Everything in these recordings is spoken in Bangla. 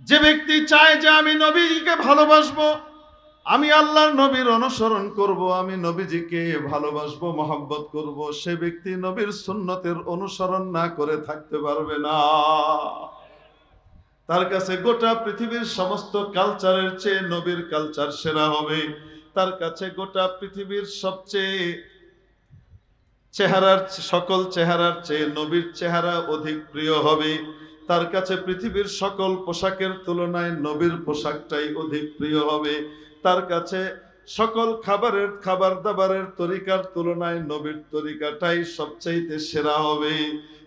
যে ব্যক্তি চায় যে আমি নবীকে ভালোবাসবো, আমি আল্লাহর নবীর অনুসরণ করব, আমি নবীজিকে ভালোবাসবো, মহব্বত করব, সে ব্যক্তি নবীর সুন্নতের অনুসরণ না করে থাকতে পারবে না। তার কাছে গোটা পৃথিবীর সমস্ত কালচারের চেয়ে নবীর কালচার সেরা হবে। তার কাছে গোটা পৃথিবীর সবচেয়ে সকল চেহারার চেয়ে নবীর চেহারা অধিক প্রিয় হবে। তার কাছে পৃথিবীর সকল পোশাকের তুলনায় নবীর পোশাকটাই অধিক প্রিয় হবে। তার কাছে সকল খাবার দাবারের তরিকার তুলনায় নবীর তরিকাটাই সবচাইতে সেরা হবে।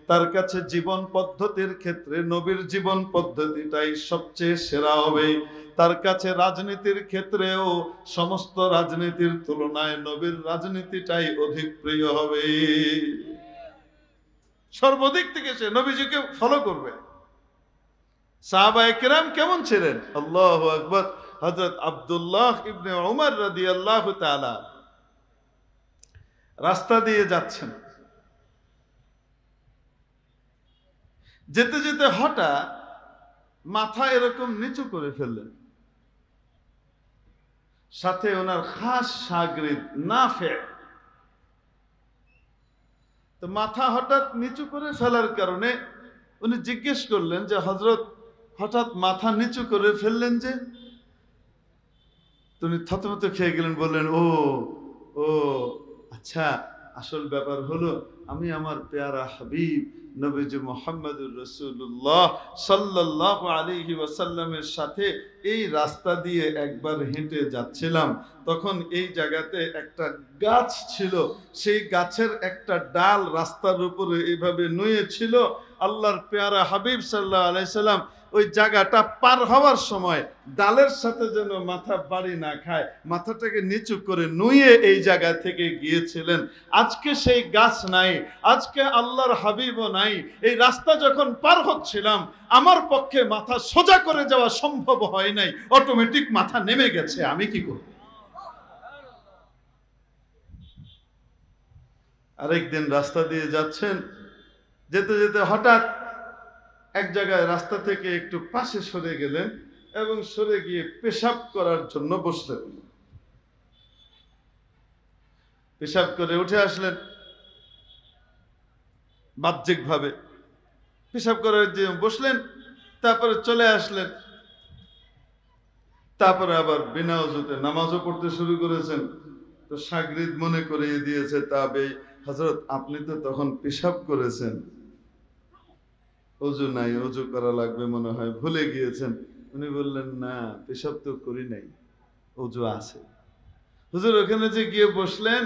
তার কাছে জীবন পদ্ধতির ক্ষেত্রে নবীর জীবন পদ্ধতিটাই সবচেয়ে সেরা হবে। তার কাছে রাজনীতির ক্ষেত্রেও সমস্ত রাজনীতির তুলনায় নবীর রাজনীতিটাই অধিক প্রিয় হবে। সর্বদিক থেকে সে নবীজিকে ফলো করবে। সাহাবায়ে কেরাম কেমন ছিলেন? আল্লাহু আকবার। হযরত আব্দুল্লাহ ইবনে উমর রাদিয়াল্লাহু তাআলা রাস্তা দিয়ে যাচ্ছেন, যেতে যেতে হঠাৎ মাথা এরকম নিচু করে ফেললেন। সাথে ওনার খাস শাগরিদ নাফে। তো মাথা হঠাৎ নিচু করে ফেলার কারণে উনি জিজ্ঞেস করলেন যে হযরত, হঠাৎ মাথা নিচু করে ফেললেন যে? তুমি থতমত খেয়ে গেলেন, বললেন ও ও আচ্ছা, আসল ব্যাপার হলো আমি আমার পেয়ারা হাবিব নবীজি মুহাম্মদুর রাসূলুল্লাহ সাল্লাল্লাহু আলাইহি ওয়াসাল্লামের সাথে এই রাস্তা দিয়ে একবার হেঁটে যাচ্ছিলাম। তখন এই জায়গাতে একটা গাছ ছিল, সেই গাছের একটা ডাল রাস্তার উপরে এইভাবে নুয়ে ছিল। আল্লাহর পেয়ারা হাবিব সাল্লাল্লাহু আলাইহি সাল্লাম ওই জায়গাটা পার হওয়ার সময় ডালের সাথে যেন মাথা বাড়ি না খায়, মাথাটাকে নিচু করে নুয়ে এই জায়গা থেকে গিয়েছিলেন। আজকে সেই গাছ নাই, আজকে আল্লাহর হাবিবও নাই। এই রাস্তা যখন পার হচ্ছিলাম আমার পক্ষে মাথা সোজা করে যাওয়া সম্ভব হয় নাই, অটোমেটিক মাথা নেমে গেছে, আমি কি করব? আরেকদিন রাস্তা দিয়ে যাচ্ছেন, যেতে যেতে হঠাৎ এক জায়গায় রাস্তা থেকে একটু পাশে সরে গেলেন এবং সরে গিয়ে পেশাব করার জন্য বসলেন। পেশাব করে উঠে আসলেন বাহ্যিকভাবে, পেশাব করে বসলেন, তারপরে চলে আসলেন, তারপরে আবার বিনা ওযুতে নামাজও পড়তে শুরু করেছেন। তো শাগরিদ মনে করিয়ে দিয়েছে, তবে হযরত আপনি তো তখন পেশাব করেছেন, ওযু নাই, ওযু করা লাগবে মনে হয়, ভুলে গিয়েছেন। উনি বললেন না, পেশাব তো করি নাই, ওযু আছে। হুজুর ওখানে যে গিয়ে বসলেন,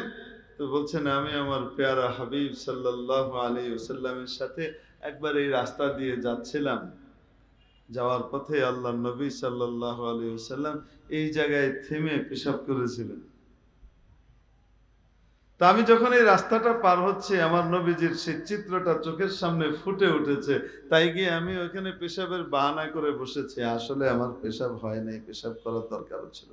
তো বলছেন আমি আমার পেয়ারা হাবিব সাল্লাল্লাহু আলাইহি ওয়াসাল্লামের সাথে একবার এই রাস্তা দিয়ে যাচ্ছিলাম, যাওয়ার পথে আল্লাহর নবী সাল্লাল্লাহু আলাইহি ওয়াসাল্লাম এই জায়গায় থেমে পেশাব করেছিলেন। তা আমি যখন এই রাস্তাটা পার হচ্ছে আমার নবীজির সেই চিত্রটা চোখের সামনে ফুটে উঠেছে, তাই গিয়ে আমি ওখানে পেশাবের বাহানা করে বসেছি। আসলে আমার পেশাব হয় নাই, পেশাব করার দরকার ছিল।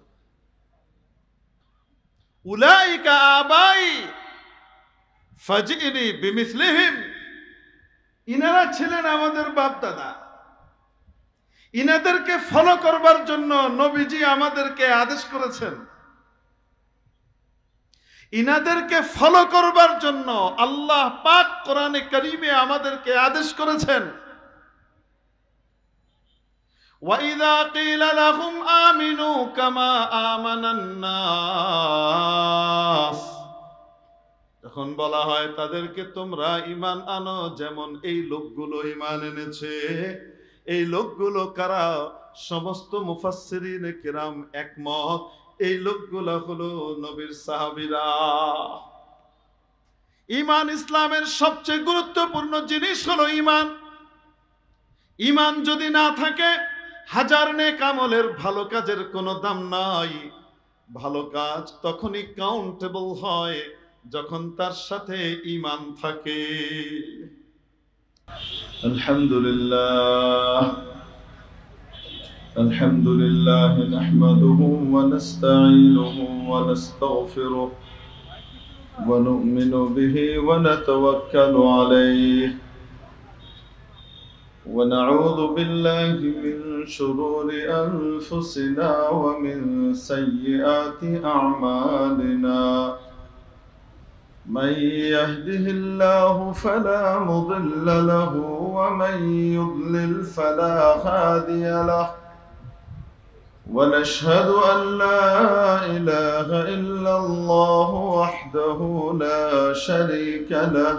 উলাইকা আবাই ফাজিনি বিমিসলিহিম, ইনারা ছিলেন আমাদের বাপ দাদা, ইনাদেরকে ফলো করবার জন্য নবীজি আমাদেরকে আদেশ করেছেন। ইনাদেরকে ফলো করবার জন্য আল্লাহ পাক কোরআনে কারীমে আমাদেরকে আদেশ করেছেন। ওয়াইযা কিলা লাহুম আমিনু কামা আমানান নাস, যখন বলা হয় তাদেরকে তোমরা ঈমান আনো যেমন এই লোকগুলো ঈমান এনেছে। এই লোকগুলো কারা? সমস্ত মুফাসসিরিনে কিরাম একমত, এই লোকগুলো হলো নবীর সাহাবীরা। ঈমান ইসলামের সবচেয়ে গুরুত্বপূর্ণ জিনিস হলো ঈমান। ঈমান যদি না থাকে হাজার নেক আমলের ভালো কাজের কোনো দাম নাই। ভালো কাজ তখনই কাউন্টেবল হয় যখন তার সাথে ঈমান থাকে। আলহামদুলিল্লাহ আলহামদুলিল্লাহ নাহমাদুহু ওয়া নাস্তাঈনুহু ওয়া নাস্তাগফিরুহু ওয়া নু'মিনু বিহি ওয়া নাতাওয়াক্কালু আলাইহি ونعوذ بالله من شرور أنفسنا ومن سيئات أعمالنا من يهده الله فلا مضل له ومن يضلل فلا هادي له ونشهد أن لا إله إلا الله وحده لا شريك له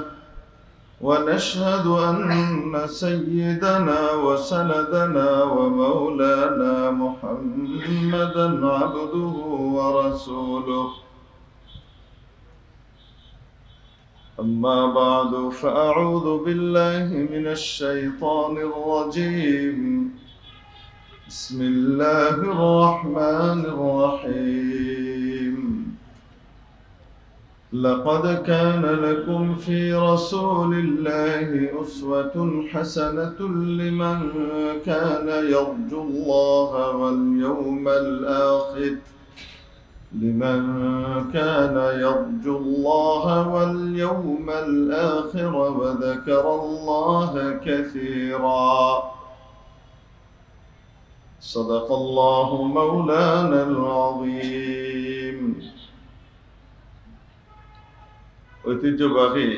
ونشهد أن سيدنا وسندنا ومولانا محمدا عبده ورسوله أما بعد فأعوذ بالله من الشيطان الرجيم بسم الله الرحمن الرحيم لقد كان لكم في رسول الله أسوة حسنة لمن كان يرجو الله واليوم الآخر وذكر الله كثيرا صدق الله مولانا العظيم ঐতিহ্যবাহী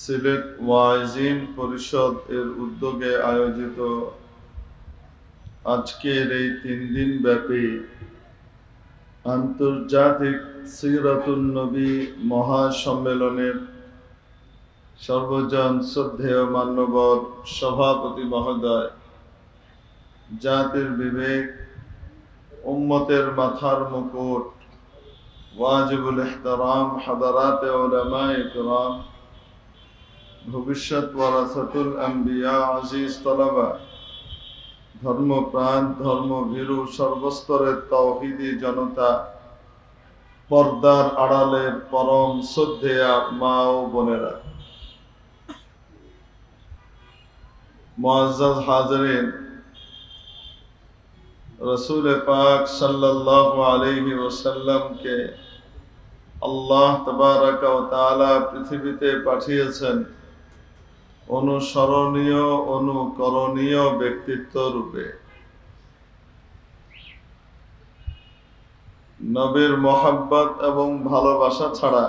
সিলেট ওয়াইজিন পরিষদ এর উদ্যোগে আয়োজিত আজকের এই 3 দিন ব্যাপী আন্তর্জাতিক সিরাতুন নবী মহাসম্মেলনের সর্বজন শ্রদ্ধেয় মান্যবর সভাপতি মহোদয়, জাতির বিবেক, উম্মতের মাথার মুকুট, ওয়াজিবুল ইহতারাম হাদারাতে উলামায়ে কিরাম, ভবিষ্যৎ ওয়ারাসাতুল আম্বিয়া, আজিজ তালাবা, ধর্মপ্রাণ ধর্মভীরু সর্বস্তরের তাওহীদি জনতা, পর্দার আড়ালের পরম শ্রদ্ধেয়া মা ও বোনেরা, মুআজ্জাজ হাজিরিন, রসুল পাক সাল্লাল্লাহু আলাইহি ওয়াসাল্লামকে আল্লাহ তাবারাকা ওয়া তাআলা পৃথিবীতে পাঠিয়েছেন অনুসরণীয় অনুকরণীয় ব্যক্তিত্ব রূপে। নবীর মহব্বত এবং ভালোবাসা ছাড়া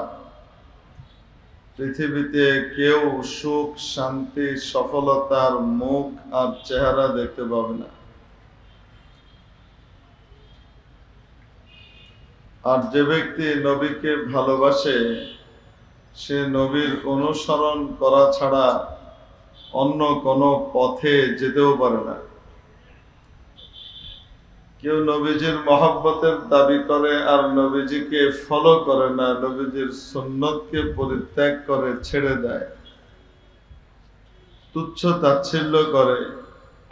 পৃথিবীতে কেউ সুখ, শান্তি, সফলতার মুখ আর চেহারা দেখতে পাবে না। আর যে ব্যক্তি নবীকে ভালোবাসে সে নবীর অনুসরণ করা ছাড়া অন্য কোনো পথে যেতেও পারে না। কেউ নবীজির মহব্বতের দাবি করে আর নবীজিকে ফলো করে না, নবীজির সুন্নতকে পরিত্যাগ করে, ছেড়ে দেয়, তুচ্ছ তাচ্ছিল্য করে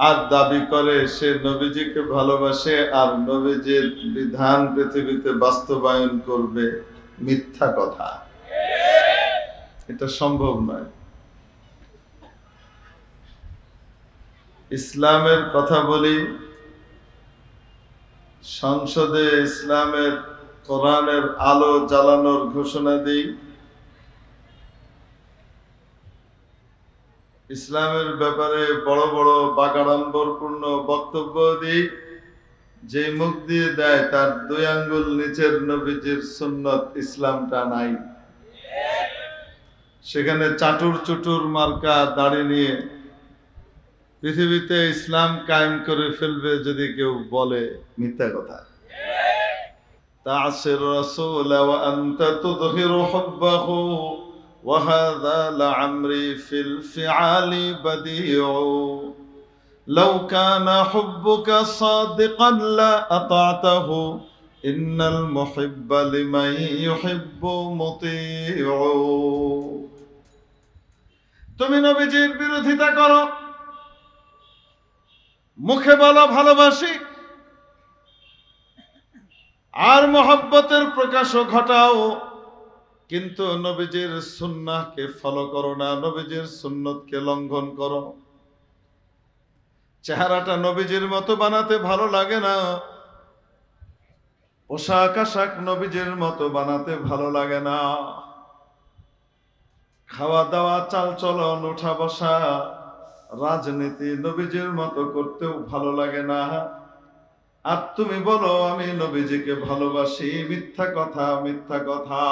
আর দাবি করে সে নবীজিকে ভালোবাসে আর নবীজির বিধান পৃথিবীতে বাস্তবায়ন করবে। মিথ্যা কথা, এটা সম্ভব নয়। ইসলামের কথা বলি, সংসদে ইসলামের কোরআনের আলো জ্বালানোর ঘোষণা দিই, ইসলামের ব্যাপারে বড় বড় বাগাড়ম্বরপূর্ণ বক্তব্য দিই, যে মুখ দিয়ে দেয় তার 2 আঙ্গুল নিচের নবীজির সুন্নত ইসলামটা নাই। সেখানে চাটুর চুটুর মার্কা দাড়ি নিয়ে পৃথিবীতে ইসলাম কায়েম করে ফেলবে যদি কেউ বলে, মিথ্যা কথা। তা'সির রাসূল ওয়া আনতা তুযহিরু হুব্বাহু ওয়া হাযা লা'amri ফিল ফি'আলি বাদিউ লাউ কানা হুব্বুকা সাদিকান লা আতা'তাহু ইন্নাল মুহিব্বা লিমান ইউহিব্বু মুতি'উ। তুমি নবীজির বিরোধিতা করো, মুখে বলো ভালোবাসি, আর মহব্বতের প্রকাশও ঘটাও, কিন্তু নবীজির সুন্নাহকে ফলো করো না, নবীজির সুন্নতকে লঙ্ঘন করো। চেহারাটা নবীজির মতো বানাতে ভালো লাগে না, পোশাক আশাক নবীজির মতো বানাতে ভালো লাগে না, খাওয়া দাওয়া চাল চলন উঠা বসা রাজনীতি নবীজির মতো করতেও ভালো লাগে না। আর তুমি বলো আমি নবীজিকে ভালোবাসি, মিথ্যা কথা, মিথ্যা কথা।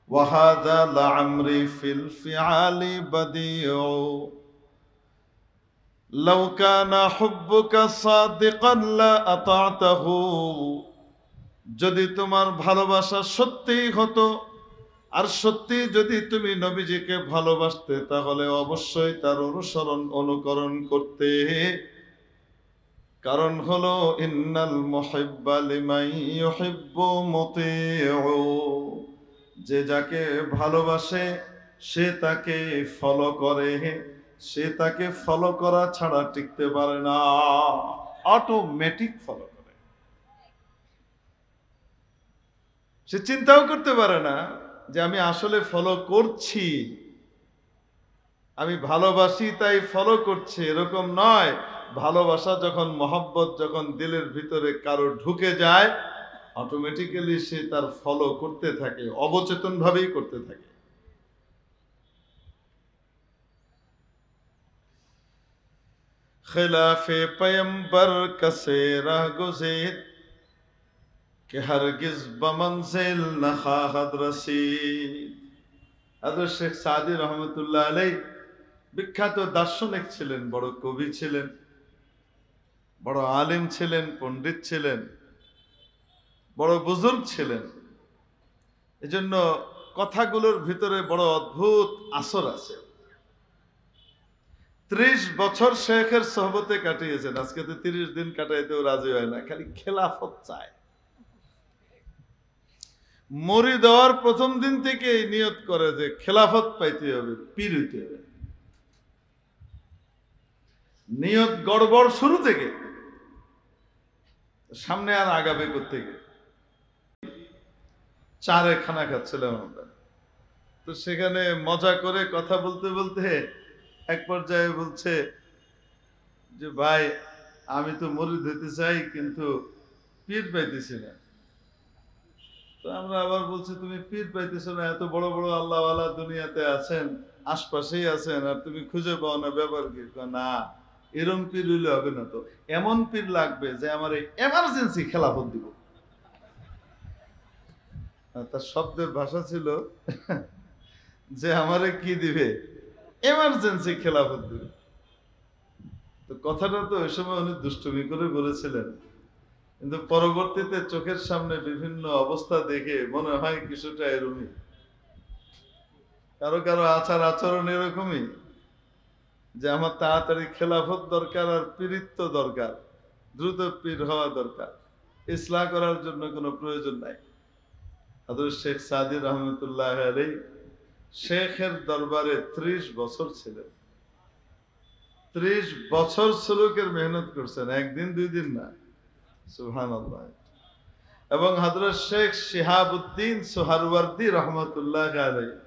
ওয়াহাদা লা'আমরি ফিল ফিআলি বাদিউ লাউ কানা হুব্বুকা সাদিকান লা আতা'তাহু। যদি তোমার ভালোবাসা সত্যিই হতো, আর সত্যি যদি তুমি নবীজিকে ভালোবাসতে, তাহলে অবশ্যই তার অনুকরণ করতে। কারণ হলো ইন্নাল মুহিব্বা লিমান ইউহিব্বু মুতিউ। যে যাকে ভালোবাসে সে তাকে ফলো করে, সে তাকে ফলো করা ছাড়া টিকতে পারে না, অটোমেটিক ফলো করে। সে চিন্তাও করতে পারে না যে আমি আসলে ফলো করছি, আমি ভালোবাসি তাই ফলো করছি, এরকম নয়। ভালোবাসা যখন, মহব্বত যখন দিলের ভিতরে কারো ঢুকে যায়, অটোমেটিক্যালি সে তার ফলো করতে থাকে, অবচেতন ভাবেই করতে থাকে। খিলাফে পয়ম্বর কসে রাহ গুজির কে হরগিজ বমনজিল না খাহাদ রসিদ। হযরত শেখ সাদী রহমতুল্লাহ আলাইহি বিখ্যাত দার্শনিক ছিলেন, বড় কবি ছিলেন, বড় আলেম ছিলেন, পণ্ডিত ছিলেন, বড় বুজুর্গ ছিলেন। এজন্য কথাগুলোর ভিতরে বড় অদ্ভুত আসর আছে। 30 বছর শেখের সোহবতে কাটিয়েছেন। আজকে তো 30 দিন কাটাইতেও রাজি হয় না, খালি খেলাফত চায়। মরি দেওয়ার প্রথম দিন থেকে নিয়ত করে যে খেলাফত পাইতে হবে, পীর হইতে হবে। নিয়ত গড়বড় শুরু থেকে, সামনে আর আগাবে কোত্থেকে। চারে খানা খাচ্ছিলাম আমরা, তো সেখানে মজা করে কথা বলতে বলতে এক পর্যায়ে বলছে যে ভাই আমি তো মুরিদ হইতে চাই, কিন্তু পীর পাইতেছি না। তো আমরা আবার বলছি তুমি পীর পাইতেছো না, এত বড় বড় আল্লাহওয়ালা দুনিয়াতে আছেন, আশপাশেই আছেন, আর তুমি খুঁজে পাও না, ব্যাপার কি? না, এরম পীর হইলে হবে না, তো এমন পীর লাগবে যে আমার এমার্জেন্সি খেলাফত দিব। তার শব্দের ভাষা ছিল যে আমারে কি দিবে, এমার্জেন্সি খেলাফত দিবে। তো কথাটা তো ওই সময় উনি দুষ্টুমি করে বলেছিলেন, কিন্তু পরবর্তীতে চোখের সামনে বিভিন্ন অবস্থা দেখে মনে হয় কিছুটা এরকমই। কারো কারো আচার আচরণ এরকমই, যে আমার তাড়াতাড়ি খেলাফত দরকার, আর পীরিত্ব দরকার, দ্রুত পীর হওয়া দরকার, ইসলাহ করার জন্য কোনো প্রয়োজন নাই। হযরত শেখ সাদী রহমতুল্লাহ আলাইহি শেখের দরবারে 30 বছর ছিলেন। 30 বছর সুলুকের মেহনত করছেন, একদিন দুই দিন না। সুবহানাল্লাহ। এবং হযরত শেখ শিহাবুদ্দিন সোহরাওয়ার্দী রহমতুল্লাহ আলাইহি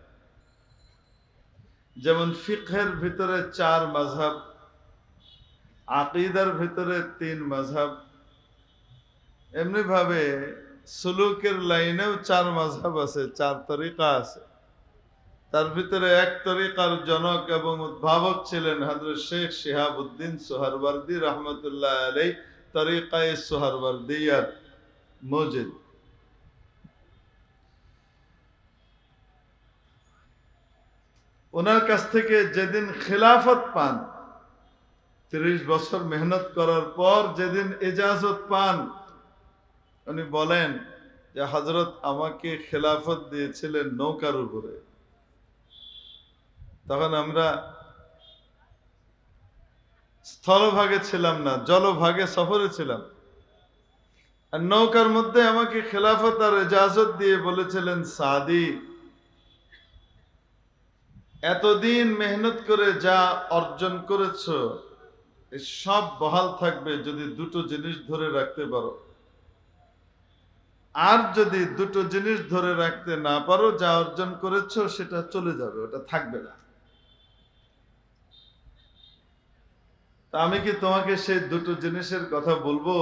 যেমন ফিকহের ভিতরে 4 মাযহাব, আকীদার ভিতরে 3 মাযহাব, এমনি ভাবে সুলুকের লাইনেও 4 মাযহাব আছে, 4 তরিকা আছে। তার ভিতরে এক তরিকার জনক এবং উদ্ভাবক ছিলেন হযরত শেখ শিহাবুদ্দিন সোহরাওয়ার্দী রহমতুল্লাহ আলাইহি, তরিকায়ে সোহরাওয়ার্দিয়ার মুজিদ। ওনার কাছ থেকে যেদিন খেলাফত পান, 30 বছর মেহনত করার পর যেদিন ইজাজত পান, উনি বলেন যে হযরত আমাকে খেলাফত দিয়েছিলেন নৌকার উপরে। তখন আমরা স্থলভাগে ছিলাম না, জলভাগে সফরে ছিলাম। আর নৌকার মধ্যে আমাকে খেলাফত আর ইজাজত দিয়ে বলেছিলেন, সাদী এতদিন মেহনত করে যা অর্জন করেছো সব বহাল থাকবে যদি দুটো জিনিস ধরে রাখতে পারো। আর যদি দুটো জিনিস ধরে রাখতে না পারো, যা অর্জন করেছো সেটা চলে যাবে, ওটা থাকবে না। তা আমি কি তোমাকে সেই দুটো জিনিসের কথা বলবো?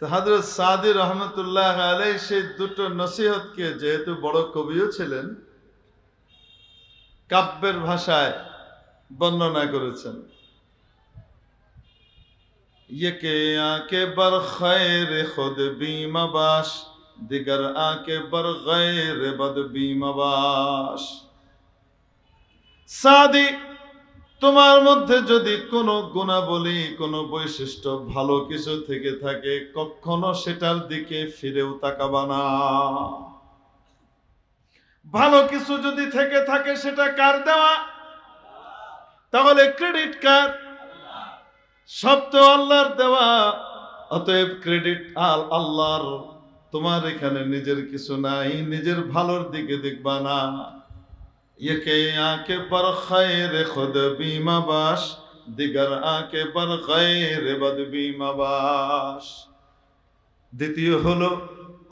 তো হযরত সাদী রহমতুল্লাহ আলাইহি সেই দুটো নসিহতকে, যেহেতু বড় কবিও ছিলেন, কাব্যের ভাষায় বর্ণনা করেছেন। ইয়েকে আকে বর খৈর খুদ বিমাবাস, দিগর আকে বর গৈর বদ বিমাবাস। সাদি, তোমার মধ্যে যদি কোনো গুণাবলী, কোনো বৈশিষ্ট্য ভালো কিছু থেকে থাকে, কখনো সেটার দিকে ফিরেও তাকাবা না। ভালো কিছু যদি থেকে থাকে সেটা কার দেওয়া? তাহলে ক্রেডিট কার? সব তো আল্লাহর দেওয়া। অতএব ক্রেডিট আল্লাহর। তোমার এখানে নিজের কিছু নাই, নিজের ভালোর দিকে দেখবা না। ইয়েকে আকে বর খৈর খুদ বিমাবাস, দিগর আকে বর গৈর বদ বিমাবাস। দ্বিতীয় হলো,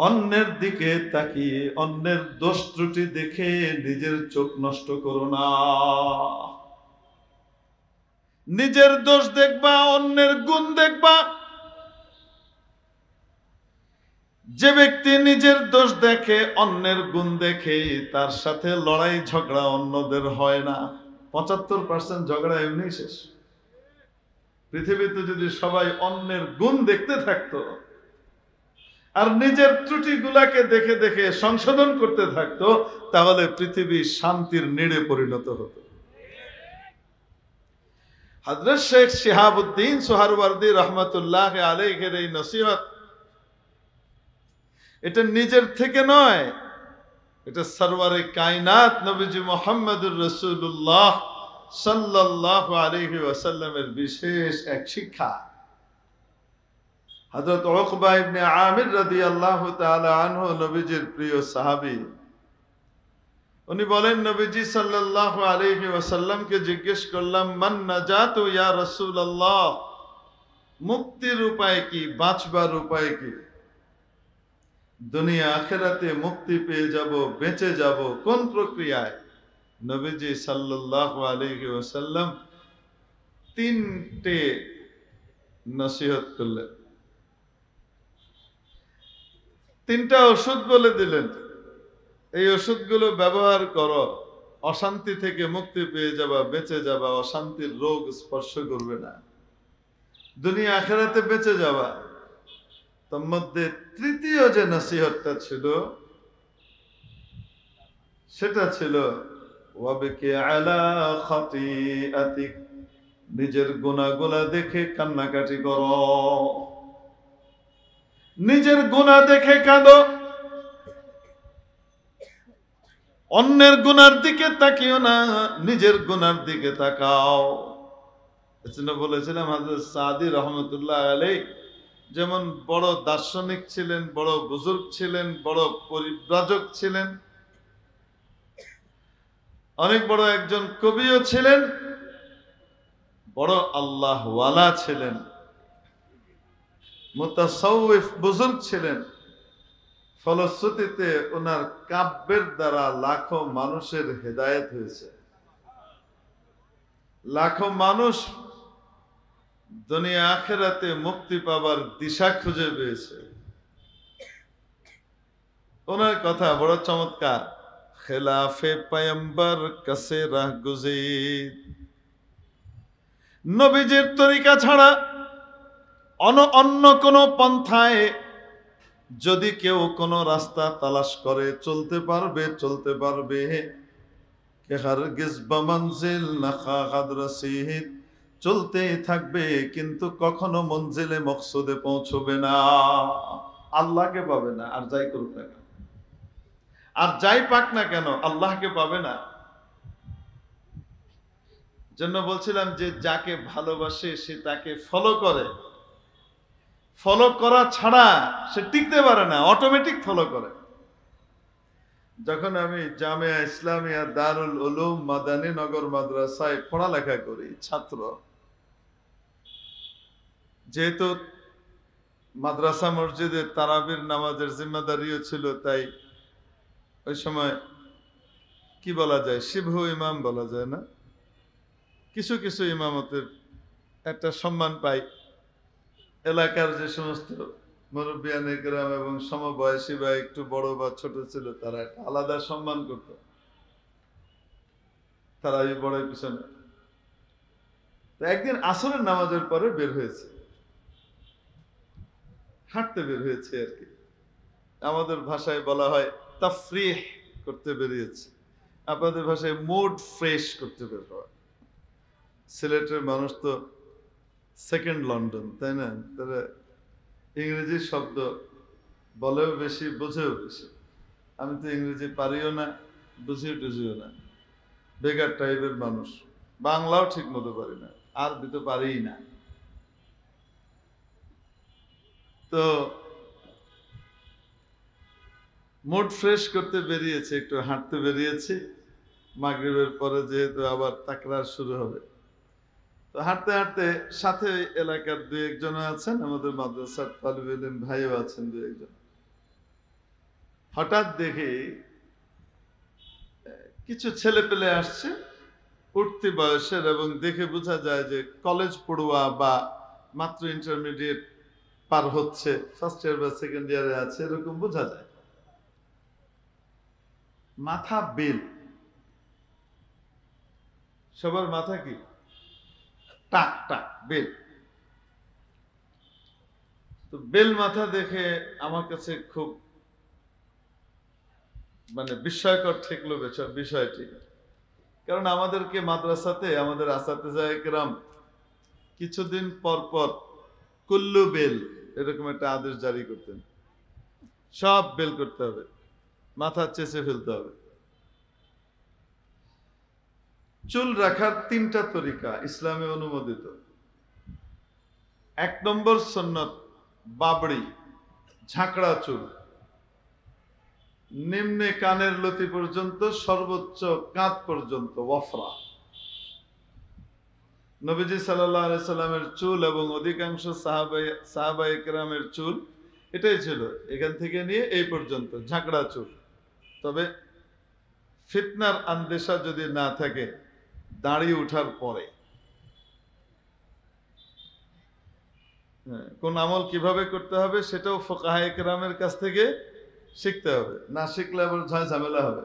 অন্যের দিকে তাকিয়ে অন্যের দোষ ত্রুটি দেখে নিজের চোখ নষ্ট করো না। নিজের দোষ দেখবা, অন্যের গুণ দেখবা। যে ব্যক্তি নিজের দোষ দেখে, অন্যের গুণ দেখে, তার সাথে লড়াই ঝগড়া অন্যদের হয় না। 75% ঝগড়া এমনি শেষ। পৃথিবীতে যদি সবাই অন্যের গুণ দেখতে থাকতো আর নিজের ত্রুটিগুলাকে দেখে দেখে সংশোধন করতে থাকতো, তাহলে পৃথিবী শান্তির নিড়ে পরিণত হতো। হযরত শেখ শিহাবুদ্দিন সোহরাওয়ার্দী রহমাতুল্লাহ আলাইহির এই নসিহত, এটা নিজের থেকে নয়, এটা সরওয়ারে কায়নাত নবীজি মুহাম্মদুর রাসূলুল্লাহ সাল্লাল্লাহু আলাইহি ওয়াসাল্লামের বিশেষ এক শিক্ষা। হযরত উকবা ইবনে আমির রাদিয়াল্লাহু তাআলা আনহু নবীজির প্রিয় সাহাবী, উনি বলেন, নবীজি সাল্লাল্লাহু আলাইহি ওয়াসাল্লামকে জিজ্ঞেস করলাম, মান নাজাতু ইয়া রাসূলুল্লাহ, মুক্তির উপায় কি, বাঁচবার উপায় কি? দুনিয়া আখিরাতে মুক্তি পেয়ে যাব, বেঁচে যাব কোন প্রক্রিয়ায়? নবীজি সাল্লাল্লাহু আলাইহি ওয়াসাল্লাম তিনটে নসিহত করলেন, তিনটা ওষুধ বলে দিলেন। এই ওষুধগুলো ব্যবহার করো, অশান্তি থেকে মুক্তি পেয়ে যাবা, বেঁচে যাবা, অশান্তির রোগ স্পর্শ করবে না, দুনিয়া আখিরাতে বেঁচে যাবা। তার মধ্যে তৃতীয় যে নসিহতটা ছিল সেটা ছিল ওয়াবিকি আলা খাতিআতিক, নিজের গুনাহগুলো দেখে কান্নাকাটি করো, নিজের গুনাহ দেখে কাঁদো, অন্যের গুনার দিকে তাকিও না, নিজের গুনার দিকে তাকাও। এজন্য বলেছিলাম হযরত সাদি রহমাতুল্লাহ আলাইহি যেমন বড় দার্শনিক ছিলেন, বড় বুজুর্গ ছিলেন, বড় পরিব্রাজক ছিলেন, অনেক বড় একজন কবিও ছিলেন, বড় আল্লাহওয়ালা ছিলেন, মুতাসাউফ বুজুর্গ ছিলেন। ফলশ্রুতিতে ওনার কাব্যের দ্বারা লাখো মানুষের হেদায়েত হয়েছে, লাখো মানুষ দুনিয়া আখিরাতে মুক্তি পাবার দিশা খুঁজে পেয়েছে। ওনার কথা বড় চমৎকার, খেলাফে পয়ম্বর কসে রাহ গুজির, নবীজির তরিকা ছাড়া অন্য কোন পন্থায় যদি কেউ কোন রাস্তা তালাশ করে চলতে পারবে, চলতে পারবে, কে হারগিজ বমনজিল না খাগাদ রসিদ, চলতেই থাকবে কিন্তু কখনো মঞ্জিলে মকসুদে পৌঁছবে না, আল্লাহকে পাবে না। আর যাই করুক না কেন, আর যাই পাক না কেন, আল্লাহকে পাবে না। জন্য বলছিলাম যে যাকে ভালোবাসে সে তাকে ফলো করে, ফলো করা ছাড়া সে টিকতে পারে না, অটোমেটিক ফলো করে। যখন আমি জামিয়া ইসলামিয়া দারুল উলুম মাদানী নগর মাদ্রাসায় পড়ালেখা করি, ছাত্র, যেহেতু মাদ্রাসা মসজিদে তারাবির নামাজের জিম্মাদারিও ছিল, তাই ওই সময় কি বলা যায়, শিবহু ইমাম বলা যায় না, কিছু কিছু ইমামতের একটা সম্মান পাই। এলাকার যে সমস্ত মুরব্বিয়ানে কেরাম এবং সমবয়সী বা একটু বড় বা ছোট ছিল, তারা একটা আলাদা সম্মান করত। তারাবি পড়ে পিছনে। তো একদিন আসরের নামাজের পরে বের হয়েছে, হাঁটতে বের হয়েছে আর কি। আমাদের ভাষায় বলা হয় তাফরিহ করতে বেরিয়েছে, আপনাদের ভাষায় মুড ফ্রেশ করতে বের হওয়া। সিলেটের মানুষ তো সেকেন্ড লন্ডন, তাই না? তারা ইংরেজি শব্দ বলেও বেশি, বোঝেও বেশি। আমি তো ইংরেজি পারিও না, বুঝিও টুঝিও না, বেকার টাইপের মানুষ। বাংলাও ঠিক মতো পারি না, আরবি তো পারিই না। তো মুড ফ্রেশ করতে বেরিয়েছে, একটু হাঁটতে বেরিয়েছি। মাগরিবের পরে যেহেতু আবার তাকরার শুরু হবে, তো হাঁটতে হাঁটতে সাথে এলাকার দুই একজন আছেন, আমাদের মাদ্রাসার তালিবে ইলম ভাইও আছেন দুই একজন। হঠাৎ দেখি কিছু ছেলে পেলে আসছে উঠতি বয়সের, এবং দেখে বোঝা যায় যে কলেজ পড়ুয়া বা মাত্র ইন্টারমিডিয়েট পার হচ্ছে, ফার্স্ট ইয়ার বা সেকেন্ড ইয়ারে আছে, এরকম বোঝা যায়। মাথা বেল, সবার মাথা কি টাক টাক বেল। তো বেল মাথা দেখে আমার কাছে খুব মানে বিস্ময়কর ঠেকলো বিষয়টি। কারণ আমাদেরকে মাদ্রাসাতে আমাদের আসাতেজায়ে কেরাম কিছুদিন পর পর কুল্লু বেল এরকম একটা আদেশ জারি করতেন, সব বেল করতে হবে, মাথা চেঁচে ফেলতে হবে। চুল রাখার 3টা তরিকা ইসলামে অনুমোদিত। 1 নম্বর সুন্নত বাবড়ি, ঝাঁকড়া চুল, নিম্নে কানের লতি পর্যন্ত, সর্বোচ্চ কাঁধ পর্যন্ত ওয়াফরা। নবীজি সাল্লাল্লাহু আলাইহি সাল্লামের চুল এবং অধিকাংশ সাহাবায়ে কেরামের চুল এটাই ছিল, এখান থেকে নিয়ে এই পর্যন্ত ঝাঁকড়া চুল। তবে ফিতনার আন্দেশা যদি না থাকে দাড়ি উঠার পরে, কোন আমল কিভাবে করতে হবে সেটাও ফুকাহায়ে কেরামের কাছ থেকে শিখতে হবে, না শিখলে আবার ঝামেলা হবে।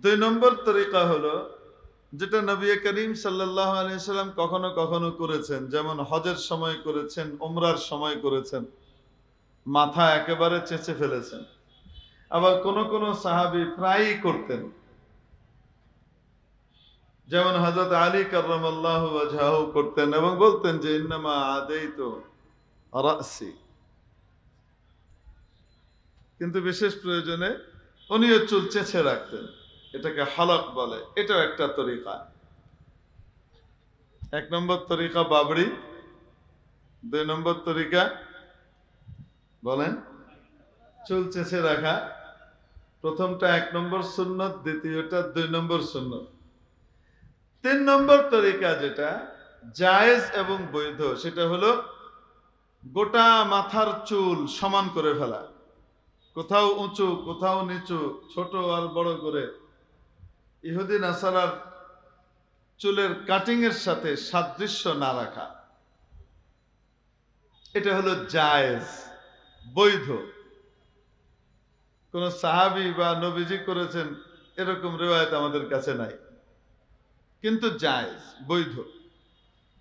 2 নম্বর তরিকা হলো যেটা নবী করিম সাল্লাল্লাহু আলাইহি সাল্লাম কখনো কখনো করেছেন, যেমন হজের সময় করেছেন, উমরার সময় করেছেন, মাথা একেবারে চেঁচে ফেলেছেন। আবার কোন কোন সাহাবী প্রায়ই করতেন, যেমন হযরত আলী কাররামাল্লাহু ওয়াজহাহু করতেন এবং বলতেন যে ইন্নামা আদাইতু রাসি, কিন্তু বিশেষ প্রয়োজনে উনিও চুল চেঁচে রাখতেন, এটাকে হালক বলে। এটাও একটা তরিকা। 1 নম্বর তরিকা বাবড়ি, 2 নম্বর তরিকা বলেন চুল চেঁচে রাখা। প্রথমটা 1 নম্বর সুন্নত, দ্বিতীয়টা 2 নম্বর সুন্নত। 3 নম্বর তরিকা যেটা জায়েজ এবং বৈধ, সেটা হলো গোটা মাথার চুল সমান করে ফেলা, কোথাও উঁচু কোথাও নিচু, ছোট আর বড় করে, ইহুদি নাসারার চুলের কাটিং এর সাথে সাদৃশ্য না রাখা, এটা হলো জায়েজ, বৈধ। কোন সাহাবী বা নবীজি করেছেন এরকম রিওয়ায়াত আমাদের কাছে নাই, কিন্তু জায়েজ, বৈধ,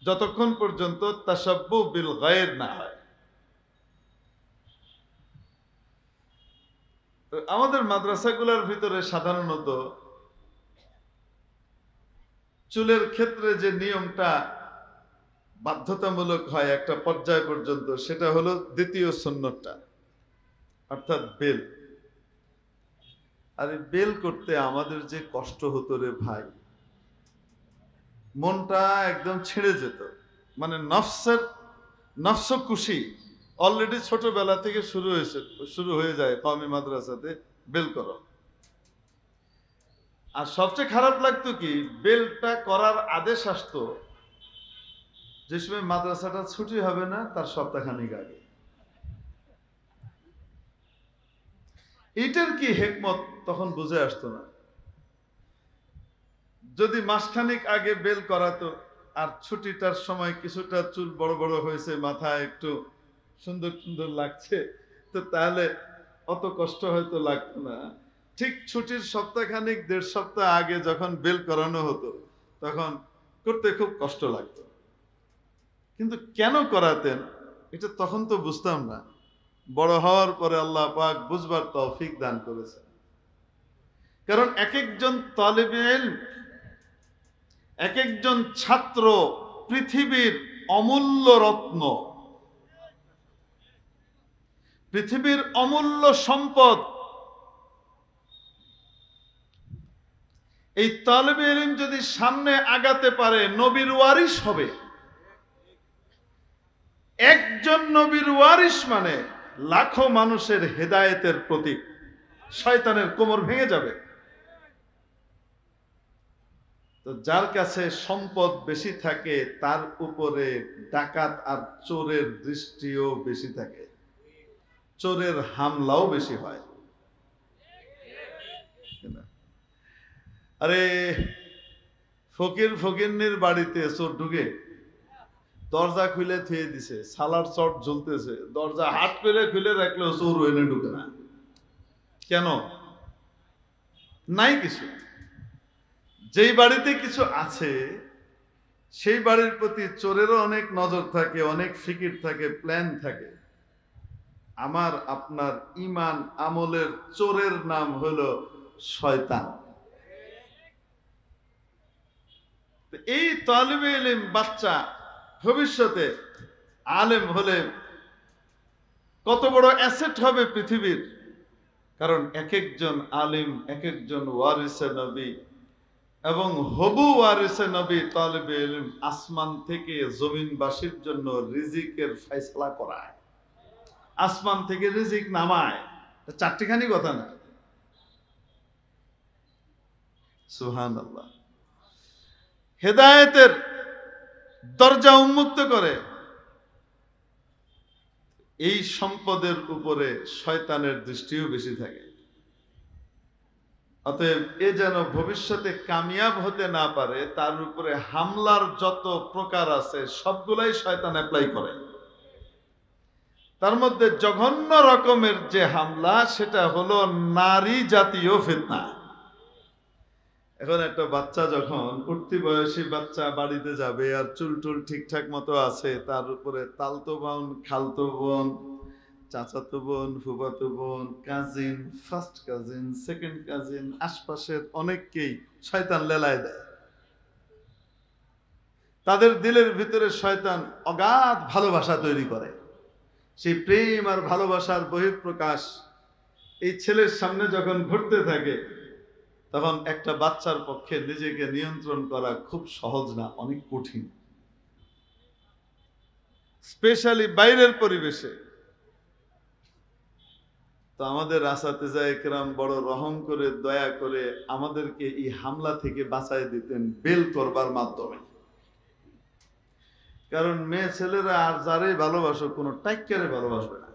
যতক্ষণ পর্যন্ত তাশাব্বু বিল গায়র না হয়। আমাদের মাদ্রাসাগুলোর ভিতরে সাধারণত চুলের ক্ষেত্রে যে নিয়মটা বাধ্যতামূলক হয় একটা পর্যায় পর্যন্ত, সেটা হলো দ্বিতীয় সুন্নতটা, অর্থাৎ বেল। আর বেল করতে আমাদের যে কষ্ট হতো রে ভাই, মনটা একদম ছিঁড়ে যেত। মানে নফস খুশি অলরেডি ছোটবেলা থেকে শুরু হয়ে যায় কওমি মাদ্রাসাতে বেল করো। আর সবচেয়ে খারাপ লাগতো কি, বেলটা করার আদেশ আসতো যে সময় মাদ্রাসাটা ছুটি হবে না তার সপ্তাহখানিক আগে। এটার কি হিকমত তখন বুঝে আসতো না। যদি মাসখানিক আগে বেল করাতো আর ছুটিটার সময় কিছুটা চুল বড় বড় হয়েছে, মাথায় একটু সুন্দর সুন্দর লাগছে, তো তাহলে অত কষ্ট হয়তো লাগতো না। ঠিক ছুটির সপ্তাহখানিক 1.5 সপ্তাহ আগে যখন বেল করানো হতো তখন করতে খুব কষ্ট লাগতো, কিন্তু কেন করাতেন এটা তখন তো বুঝতাম না। বড় হওয়ার পরে আল্লাহ পাক বুঝবার তৌফিক দান করেছেন। কারণ এক একজন তালিবে ইলম, এক একজন ছাত্র পৃথিবীর অমূল্য রত্ন, পৃথিবীর অমূল্য সম্পদ। এই তালিবে ইলম যদি সামনে আগাতে পারে নবীর ওয়ারিস হবে। একজন নবীর ওয়ারিস মানে লাখো মানুষের হেদায়েতের প্রতীক। শয়তানের কোমর ভেঙে যাবে। তো যার কাছে সম্পদ বেশি থাকে তার উপরে ডাকাত আর চোরের দৃষ্টিও বেশি থাকে, চোরের হামলাও বেশি হয়। আরে ফকির ফকিরনির বাড়িতে চোর ঢুকে দরজা খুলে থুয়ে দিছে, সালার চট ঝুলতেছে, দরজা হাত করে খুলে রাখলেও চোর ওইনে ঢুকে না। কেন? নাই কিছু। যেই বাড়িতে কিছু আছে সেই বাড়ির প্রতি চোরেরও অনেক নজর থাকে, অনেক ফিকির থাকে, প্ল্যান থাকে। আমার আপনার ঈমান আমলের চোরের নাম হলো শয়তান। এই তালিবে ইলম বাচ্চা ভবিষ্যতে আলেম হলে কত বড় অ্যাসেট হবে পৃথিবীর। কারণ এক একজন আলিম এক একজন ওয়ারিসে নবী, এবং হবু ওয়ারিসে নবী তালিবে ইলম আসমান থেকে জমিনবাসীর জন্য রিজিকের ফয়সালা করায়, আসমান থেকে রিজিক নামায়। চারটিখানি কথা না। সুবহানাল্লাহ। হেদায়েতের দরজা উন্মুক্ত করে। এই সম্পদের উপরে শয়তানের দৃষ্টিও বেশি থাকে। অতএব এ যেন ভবিষ্যতে কামিয়াব হতে না পারে, তার উপরে হামলার যত প্রকার আছে সবগুলাই শয়তান অ্যাপ্লাই করে। তার মধ্যে জঘন্য রকমের যে হামলা সেটা হলো নারী জাতীয় ফিতনা। এখন একটা বাচ্চা যখন উঠতি বয়সী বাচ্চা বাড়িতে যাবে আর চুল টুল ঠিকঠাক মতো আছে, তার উপরে তালতো বোন, খালতো বোন, চাচাতো বোন, ফুফাতো বোন, cousin, first cousin, second cousin, আশপাশের অনেককেই শয়তান লেলায় দেয়। তাদের দিলের ভিতরে শয়তান অগাধ ভালোবাসা তৈরি করে। সেই প্রেম আর ভালোবাসার বহিঃপ্রকাশ এই ছেলের সামনে যখন ঘটতে থাকে তখন একটা বাচ্চার পক্ষে নিজেকে নিয়ন্ত্রণ করা খুব সহজ না, অনেক কঠিন। স্পেশালি বাইরের পরিবেশে। তো আমাদের আসাতেজা একরাম বড় রহম করে দয়া করে আমাদেরকে এই হামলা থেকে বাঁচাই দিতেন বেল করবার মাধ্যমে। কারণ মেয়ে ছেলেরা আর যারাই ভালোবাসো কোনো টাইক্কারে ভালোবাসবে না।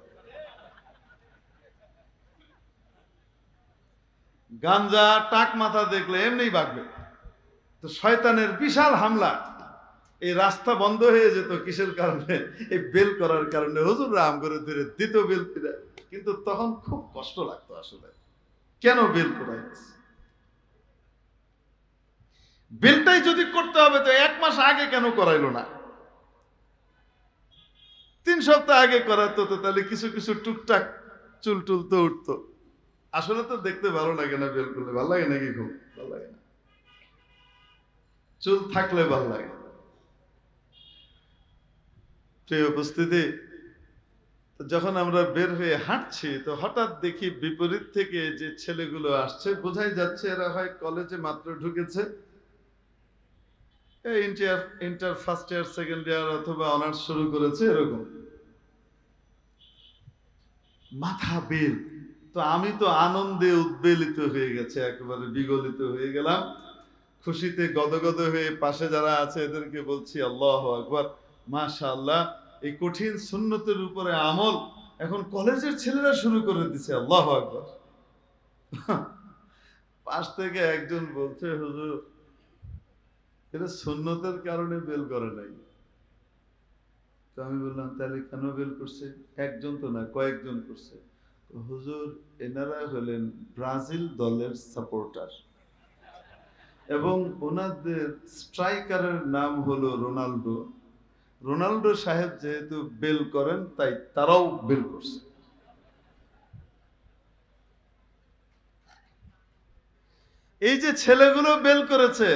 গাঞ্জা টাক মাথা দেখলে এমনি বাগবে। তো শয়তানের বিশাল হামলা। এই রাস্তা বন্ধ হয়ে যেত কিসের কারণে? এই বেল করার কারণে। হুজুর রাম করে ধরে দিত বেল ফিরে, কিন্তু তখন খুব কষ্ট লাগতো আসলে কেন বেল করাই। বেলটাই যদি করতে হবে তো 1 মাস আগে কেন করাইলো না? 3 সপ্তাহ আগে করাতো তো তাহলে কিছু কিছু টুকটাক চুল টুল তো উঠতো। আসলে তো দেখতে ভালো লাগে না বেল করলে। ভালো লাগে নাকি? খুব ভালো লাগে না। চুল থাকলে ভালো লাগে। প্রিয় উপস্থিতি, যখন আমরা বের হয়ে হাঁটছি তো হঠাৎ দেখি বিপরীত থেকে যে ছেলেগুলো আসছে, বোঝাই যাচ্ছে এরা হয় কলেজে মাত্র ঢুকেছে, inter first year second year অথবা অনার্স শুরু করেছে, এরকম মাথা বেল। তো আমি তো আনন্দে উদ্বেলিত হয়ে গেছে, একেবারে বিগলিত হয়ে গেলাম, খুশিতে গদগদ হয়ে পাশে যারা আছে এদেরকে বলছি আল্লাহু আকবার, মাশাআল্লাহ, এই কঠিন সুন্নতের উপরে আমল এখন কলেজের ছেলেরা শুরু করে দিছে। আল্লাহু আকবার। পাশ থেকে একজন বলছে, হুজুর এটা সুন্নতের কারণে বেল করে নাই। তো আমি বললাম তাহলে কেন বেল করছে? একজন তো না, কয়েকজন করছে। হুজুর এনারা হলেন ব্রাজিল দলের সাপোর্টার এবং ওনাদের স্ট্রাইকারের নাম হলো রোনাল্ডো। রোনাল্ডো সাহেব যেহেতু বেল করেন তাই তারাও বেল করছে। এই যে ছেলেগুলো বেল করেছে,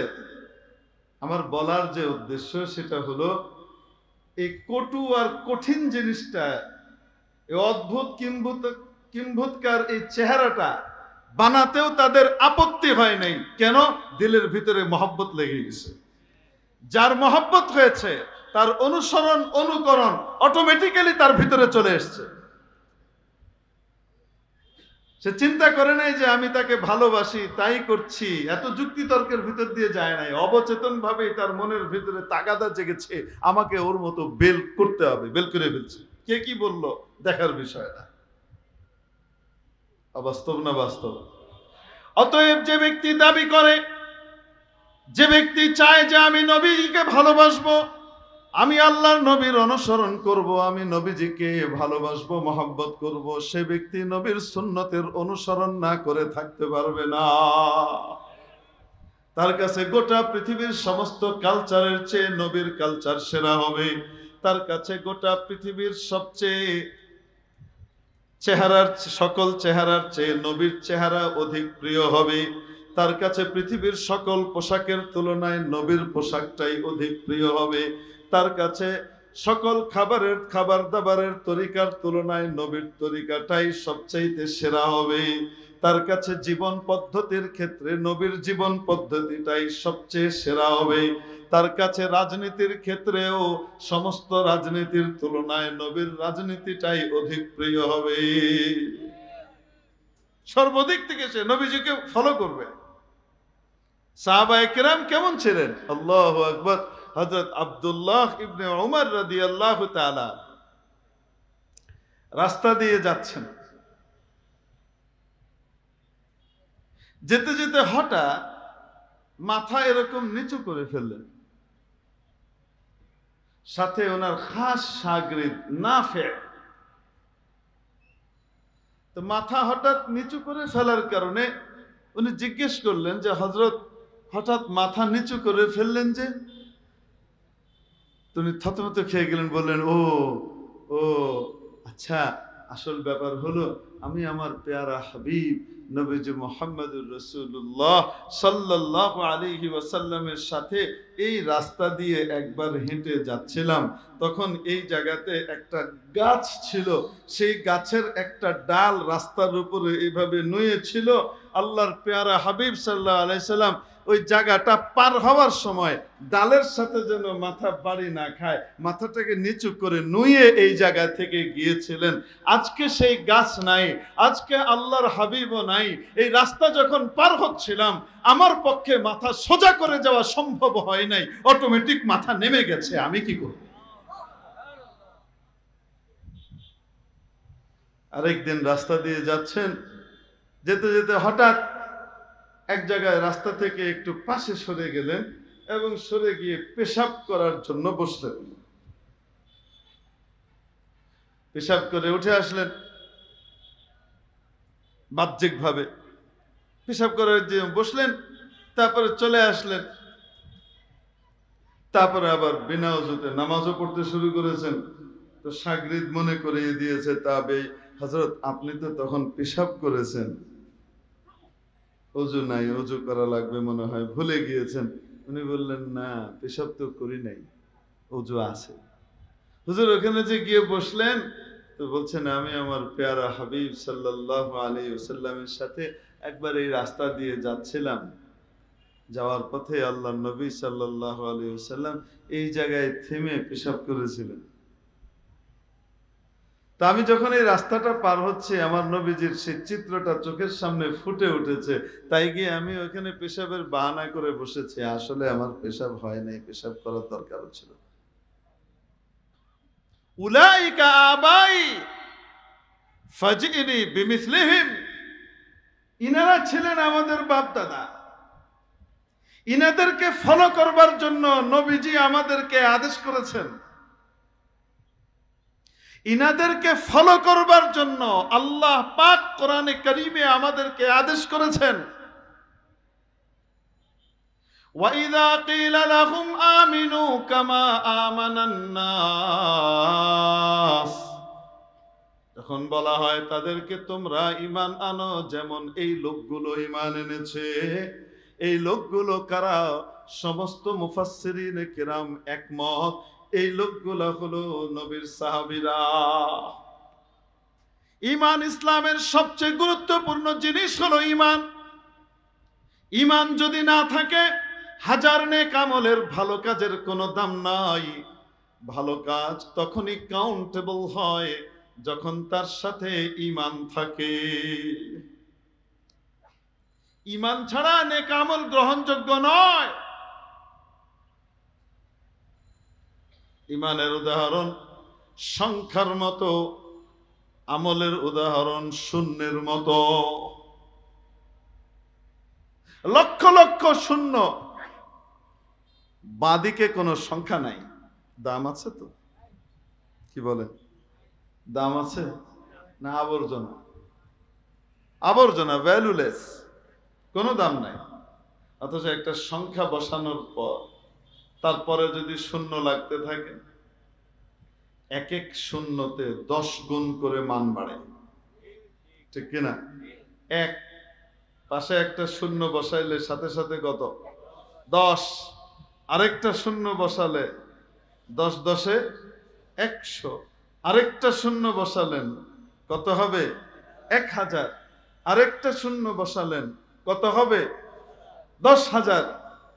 আমার বলার যে উদ্দেশ্য সেটা হলো এই কটু আর কঠিন জিনিসটা, এই অদ্ভুত কিম্ভূতকার এই চেহারাটা বানাতেও তাদের আপত্তি হয় নাই। কেন? দিলের ভিতরে মহব্বত লেগে গেছে। যার মহব্বত হয়েছে তার অনুসরণ অনুকরণ অটোমেটিক্যালি তার ভিতরে চলে এসছে। সে চিন্তা করে নাই যে আমি তাকে ভালোবাসি তাই করছি, এত যুক্তি তর্কের ভিতর দিয়ে যায় নাই। অবচেতন ভাবেই তার মনের ভিতরে তাগাদা জেগেছে, আমাকে ওর মতো বেল করতে হবে, বেল করে ফেলছে। কে কি বললো দেখার বিষয় না। অবাস্তব না বাস্তব? অতএব যে ব্যক্তি দাবি করে, যে ব্যক্তি চায় যে আমি নবীকে ভালোবাসবো, আমি আল্লাহর নবীর অনুসরণ করব, আমি নবীজিকে ভালোবাসবো, মহব্বত করব, সে ব্যক্তি নবীর সুন্নতের অনুসরণ না করে থাকতে পারবে না। তার কাছে গোটা পৃথিবীর সমস্ত কালচারের চেয়ে নবীর কালচার সেরা হবে। তার কাছে গোটা পৃথিবীর সবচেয়ে সকল চেহারার চেয়ে নবীর চেহারা অধিক প্রিয় হবে। তার কাছে পৃথিবীর সকল পোশাকের তুলনায় নবীর পোশাকটাই অধিক প্রিয় হবে। তার কাছে সকল খাবার দাবারের তরিকার তুলনায় নবীর তরিকাটাই সবচাইতে সেরা হবে। তার কাছে জীবন পদ্ধতির ক্ষেত্রে নবীর জীবন পদ্ধতিটাই সবচেয়ে সেরা হবে। তার কাছে রাজনীতির ক্ষেত্রেও সমস্ত রাজনীতির তুলনায় নবীর রাজনীতিটাই অধিক প্রিয় হবে। সর্বদিক থেকে সে নবীজিকে ফলো করবে। সাহাবায়ে কেরাম কেমন ছিলেন? আল্লাহু আকবার। হযরত আব্দুল্লাহ ইবনে উমর রাদিয়াল্লাহু তাআলা রাস্তা দিয়ে যাচ্ছেন, যেতে যেতে হঠাৎ মাথা এরকম নিচু করে ফেললেন। সাথে ওনার খাস শাগরিদ নাফে। তো মাথা হঠাৎ নিচু করে ফেলার কারণে উনি জিজ্ঞেস করলেন যে হযরত হঠাৎ মাথা নিচু করে ফেললেন যে? তুমি থতমত খেয়ে গেলেন, বললেন ও ও আচ্ছা, আসল ব্যাপার হলো আমি আমার পেয়ারা হাবিব নবীজি মুহাম্মদুর রাসূলুল্লাহ সাল্লাল্লাহু আলাইহি ওয়াসাল্লামের সাথে এই রাস্তা দিয়ে একবার হেঁটে যাচ্ছিলাম, তখন এই জায়গাতে একটা গাছ ছিল, সেই গাছের একটা ডাল রাস্তার উপরে এইভাবে নুয়ে ছিল। আল্লাহর পেয়ারা হাবিব সাল্লাল্লাহু আলাইহি সাল্লাম ওই জায়গাটা পার হওয়ার সময় ডালের সাথে যেন মাথা বাড়ি না খায়, মাথাটাকে নিচু করে নুয়ে এই জায়গা থেকে গিয়েছিলেন। আজকে সেই গাছ নাই, আজকে আল্লাহর হাবিবও নাই। এই রাস্তা যখন পার হচ্ছিলাম আমার পক্ষে মাথা সোজা করে যাওয়া সম্ভব হয় নাই, অটোমেটিক মাথা নেমে গেছে, আমি কি করব? আরেকদিন রাস্তা দিয়ে যাচ্ছেন, যেতে যেতে হঠাৎ এক জায়গায় রাস্তা থেকে একটু পাশে সরে গেলেন এবং সরে গিয়ে পেশাব করার জন্য বসলেন। পেশাব করে উঠে আসলেন, বাহ্যিকভাবে পেশাব করে যে বসলেন, তারপরে চলে আসলেন, তারপরে আবার বিনা ওযুতে নামাজও পড়তে শুরু করেছেন। তো শাগরিদ মনে করিয়ে দিয়েছে, তবে হযরত আপনি তো তখন পেশাব করেছেন, ওযু নাই, ওযু করা লাগবে মনে হয়, ভুলে গিয়েছেন। উনি বললেন না, পেশাব তো করি নাই, ওযু আছে। হুজুর ওখানে যে গিয়ে বসলেন, তো বলছেন আমি আমার পেয়ারা হাবিব সাল্লাল্লাহু আলাইহি ওয়াসাল্লামের সাথে একবার এই রাস্তা দিয়ে যাচ্ছিলাম, যাওয়ার পথে আল্লাহর নবী সাল্লাল্লাহু আলাইহি ওয়াসাল্লাম এই জায়গায় থেমে পেশাব করেছিলেন। তা আমি যখন এই রাস্তাটা পার হচ্ছে আমার নবীজির সেই চিত্রটা চোখের সামনে ফুটে উঠেছে, তাই গিয়ে আমি ওখানে পেশাবের বাহানা করে বসেছি। আসলে আমার পেশাব হয় নাই, পেশাব করার দরকার ছিল। উলাইকা আবাই ফাজিনি বিমিসলিহিম, ইনারা ছিলেন আমাদের বাপ দাদা, ইনাদেরকে ফলো করবার জন্য নবীজি আমাদেরকে আদেশ করেছেন। ইনাদেরকে ফলো করবার জন্য আল্লাহ পাক কোরআনে কারীমে আমাদেরকে আদেশ করেছেন, وَإِذَا قِيلَ لَهُمْ آمِنُوا كَمَا آمَنَ النَّاسُ, যখন বলা হয় তাদেরকে তোমরা ঈমান আনো যেমন এই লোকগুলো ঈমান এনেছে। এই লোকগুলো কারা? সমস্ত মুফাসসিরিনে কিরাম একমত, এই লোকগুলো হলো নবীর সাহাবীরা। ঈমান ইসলামের সবচেয়ে গুরুত্বপূর্ণ জিনিস হলো ঈমান। ঈমান যদি না থাকে, হাজার নেক আমলের ভালো কাজের কোনো দাম নাই। ভালো কাজ তখনই কাউন্টেবল হয় যখন তার সাথে ঈমান থাকে। ঈমান ছাড়া নেক আমল গ্রহণযোগ্য নয়। ঈমানের উদাহরণ সংখ্যার মতো, আমলের উদাহরণ শূন্যের মতো। লক্ষ লক্ষ শূন্য, বাদিকে কোনো সংখ্যা নাই, দাম আছে তো? কি বলেন, দাম আছে না? আবর্জনা, আবর্জনা, ভ্যালুলেস, কোনো দাম নাই। অথচ একটা সংখ্যা বসানোর পর তারপরে যদি শূন্য লাগতে থাকে, এক এক শূন্যতে 10 গুণ করে মান বাড়ে, ঠিক কিনা? এক পাশে একটা শূন্য বসাইলে সাথে সাথে কত? 10। আরেকটা শূন্য বসালে 10 10 100। আরেকটা শূন্য বসালেন কত হবে? 1000। আরেকটা শূন্য বসালেন কত হবে? 10,000।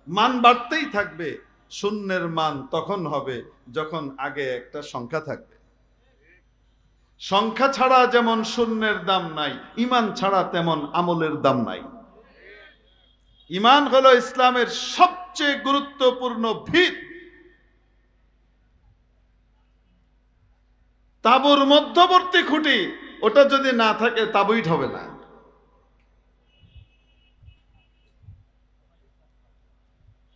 মান বাড়তেই থাকবে। শূন্যের মান তখন হবে যখন আগে একটা সংখ্যা থাকবে। সংখ্যা ছাড়া যেমন শূন্যের দাম নাই, ঈমান ছাড়া তেমন আমলের দাম নাই। ঈমান হলো ইসলামের সবচেয়ে গুরুত্বপূর্ণ ভিত। তাঁবুর মধ্যবর্তী খুঁটি, ওটা যদি না থাকে তাঁবুই হবে না।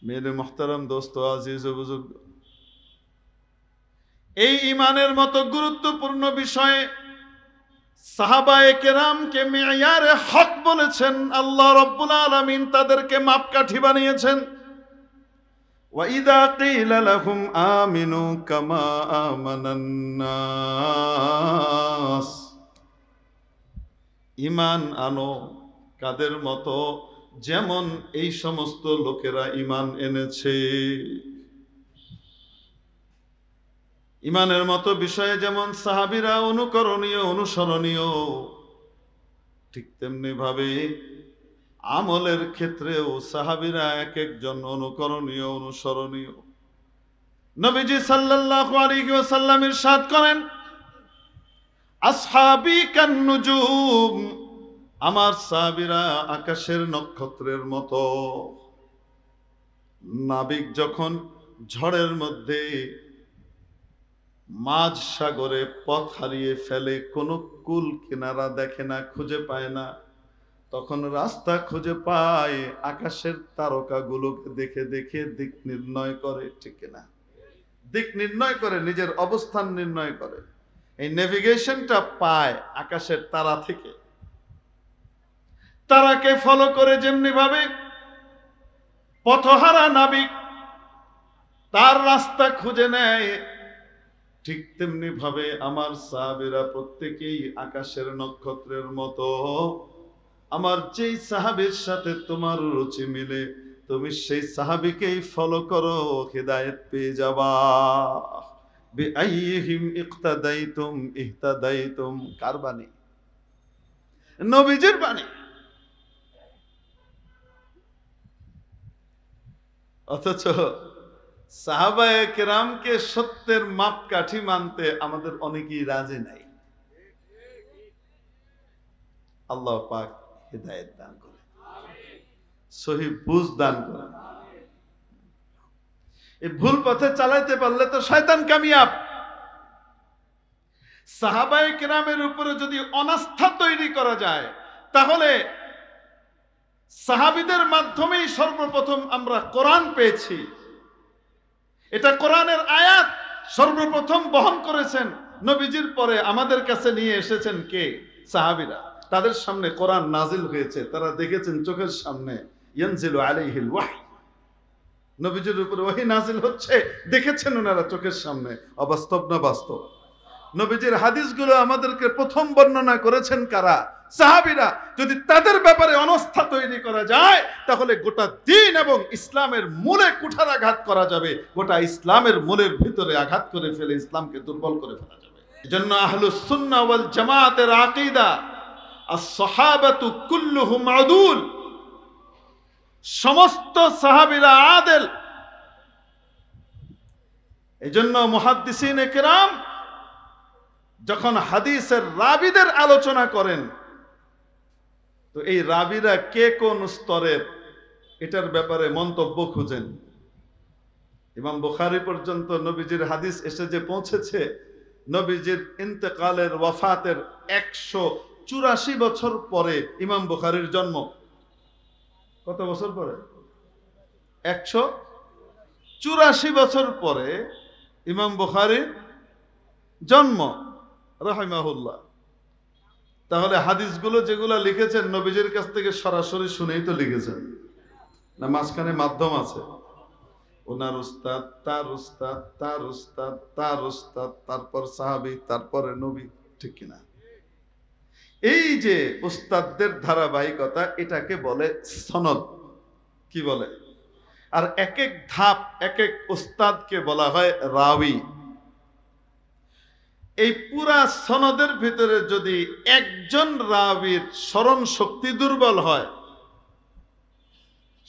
মেরে মুহতারাম দোস্ত, আজিজ ও বুজুর্গ, এই ঈমানের মতো গুরুত্বপূর্ণ বিষয়ে সাহাবায়ে কেরামকে মেয়ারে হক বলেছেন আল্লাহ রাব্বুল আলামিন, তাদেরকে মাপকাঠি বানিয়েছেন। وَإِذَا قِيلَ لَهُمْ آمِنُوا كَمَا آمَنَ النَّاسُ, ঈমান আনো কাদের মতো? যেমন এই সমস্ত লোকেরা ঈমান এনেছে। ঈমানের মতো বিষয়ে যেমন সাহাবীরা অনুকরণীয়, অনুসরণীয়, ঠিক তেমনি ভাবে আমলের ক্ষেত্রেও সাহাবীরা এক একজন অনুকরণীয়, অনুসরণীয়। নবীজি সাল্লাল্লাহু আলাইহি ওয়াসাল্লাম ইরশাদ করেন, আসহাবী কান নুজুম, আমার সাহাবীরা আকাশের নক্ষত্রের মতো। নাবিক যখন ঝড়ের মধ্যে মাঝ সাগরে পথ হারিয়ে ফেলে, কোনো কুল কিনারা দেখে না, খুঁজে পায় না, তখন রাস্তা খুঁজে পায় আকাশের তারকাগুলোকে দেখে দেখে দিক নির্ণয় করে, ঠিক না? দিক নির্ণয় করে, নিজের অবস্থান নির্ণয় করে। এই নেভিগেশনটা পায় আকাশের তারা থেকে। তারাকে ফলো করে যেমনি ভাবে পথহারা নাবিক তার রাস্তা খুঁজে নেয়, ঠিক তেমনি ভাবে আমার সাহাবীরা প্রত্যেকেই আকাশের নক্ষত্রের মতো। আমার যেই সাহাবীর সাথে তোমার রুচি মিলে, তুমি সেই সাহাবীকেই ফলো করো, হিদায়াত পেয়ে যাবা। বিআইহিম ইক্তাদাইতুম ইহতাদাইতুম, কার বাণী? নবীজির বাণী। অথচ সাহাবায়ে কেরামকে সত্যের মাপকাঠি মানতে আমাদের অনেকেই রাজি নাই। আল্লাহ পাক হিদায়াত দান করে, সহিহ বুঝ দান করে। এই ভুল পথে চালাইতে পারলে তো শয়তান কামিয়াব। সাহাবায়ে কেরামের উপরে যদি অনাস্থা তৈরি করা যায়, তাহলে সাহাবীদের মাধ্যমেই সর্বপ্রথম আমরা কোরআন পেয়েছি। এটা কোরআনের আয়াত সর্বপ্রথম বহন করেছেন নবীজির পরে আমাদের কাছে নিয়ে এসেছেন কে? সাহাবীরা। তাদের সামনে কোরআন নাজিল হয়েছে, তারা দেখেছেন চোখের সামনে ইয়ানজিলু আলাইহিল ওয়াহী, নবীজির উপরে ওহী নাজিল হচ্ছে, দেখেছেন ওনারা চোখের সামনে। অবাস্তব না বাস্তব? নবীজির হাদিসগুলো আমাদেরকে প্রথম বর্ণনা করেছেন কারা? সাহাবীরা। যদি তাদের ব্যাপারে অনাস্থা তৈরি করা যায় তাহলে গোটা দ্বীন এবং ইসলামের মূলে কুঠারাঘাত করা যাবে, গোটা ইসলামের মূলের ভিতরে আঘাত করে ফেলে ইসলামকে দুর্বল করে ফেলা যাবে। এজন্য আহলুস সুন্নাহ ওয়াল জামাতের আকীদা আস-সাহাবাতু কুল্লুহুম আদুল, সমস্ত সাহাবীরা আদেল। এজন্য মুহাদ্দিসিনে কিরাম যখন হাদিসের রাবীদের আলোচনা করেন তো এই রাবীরা কে কোন স্তরের এটার ব্যাপারে মন্তব্য খুঁজেন। ইমাম বুখারী পর্যন্ত নবীজির হাদিস এসে যে পৌঁছেছে, নবীজির ইন্তেকালের ওয়াফাতের 184 বছর পরে ইমাম বুখারীর জন্ম। কত বছর পরে? 184 বছর পরে ইমাম বুখারীর জন্ম রাহিমাহুল্লাহ। তাহলে হাদিসগুলো যেগুলো লিখেছেন নবীজির কাছ থেকে সরাসরি শুনেই তো লিখেছেন, না মাঝখানে মাধ্যম আছে? ওনার উস্তাদ, তার উস্তাদ, তার উস্তাদ, তার উস্তাদ, তারপর সাহাবী, তারপরে নবী, ঠিক কিনা? এই যে উস্তাদদের ধারাবাহিকতা, এটাকে বলে সনদ। কি বলে? আর এক এক ধাপ এক এক উস্তাদকে বলা হয় রাবী। এই পুরা সনদের ভিতরে যদি একজন রাবীর স্মরণ শক্তি দুর্বল হয়,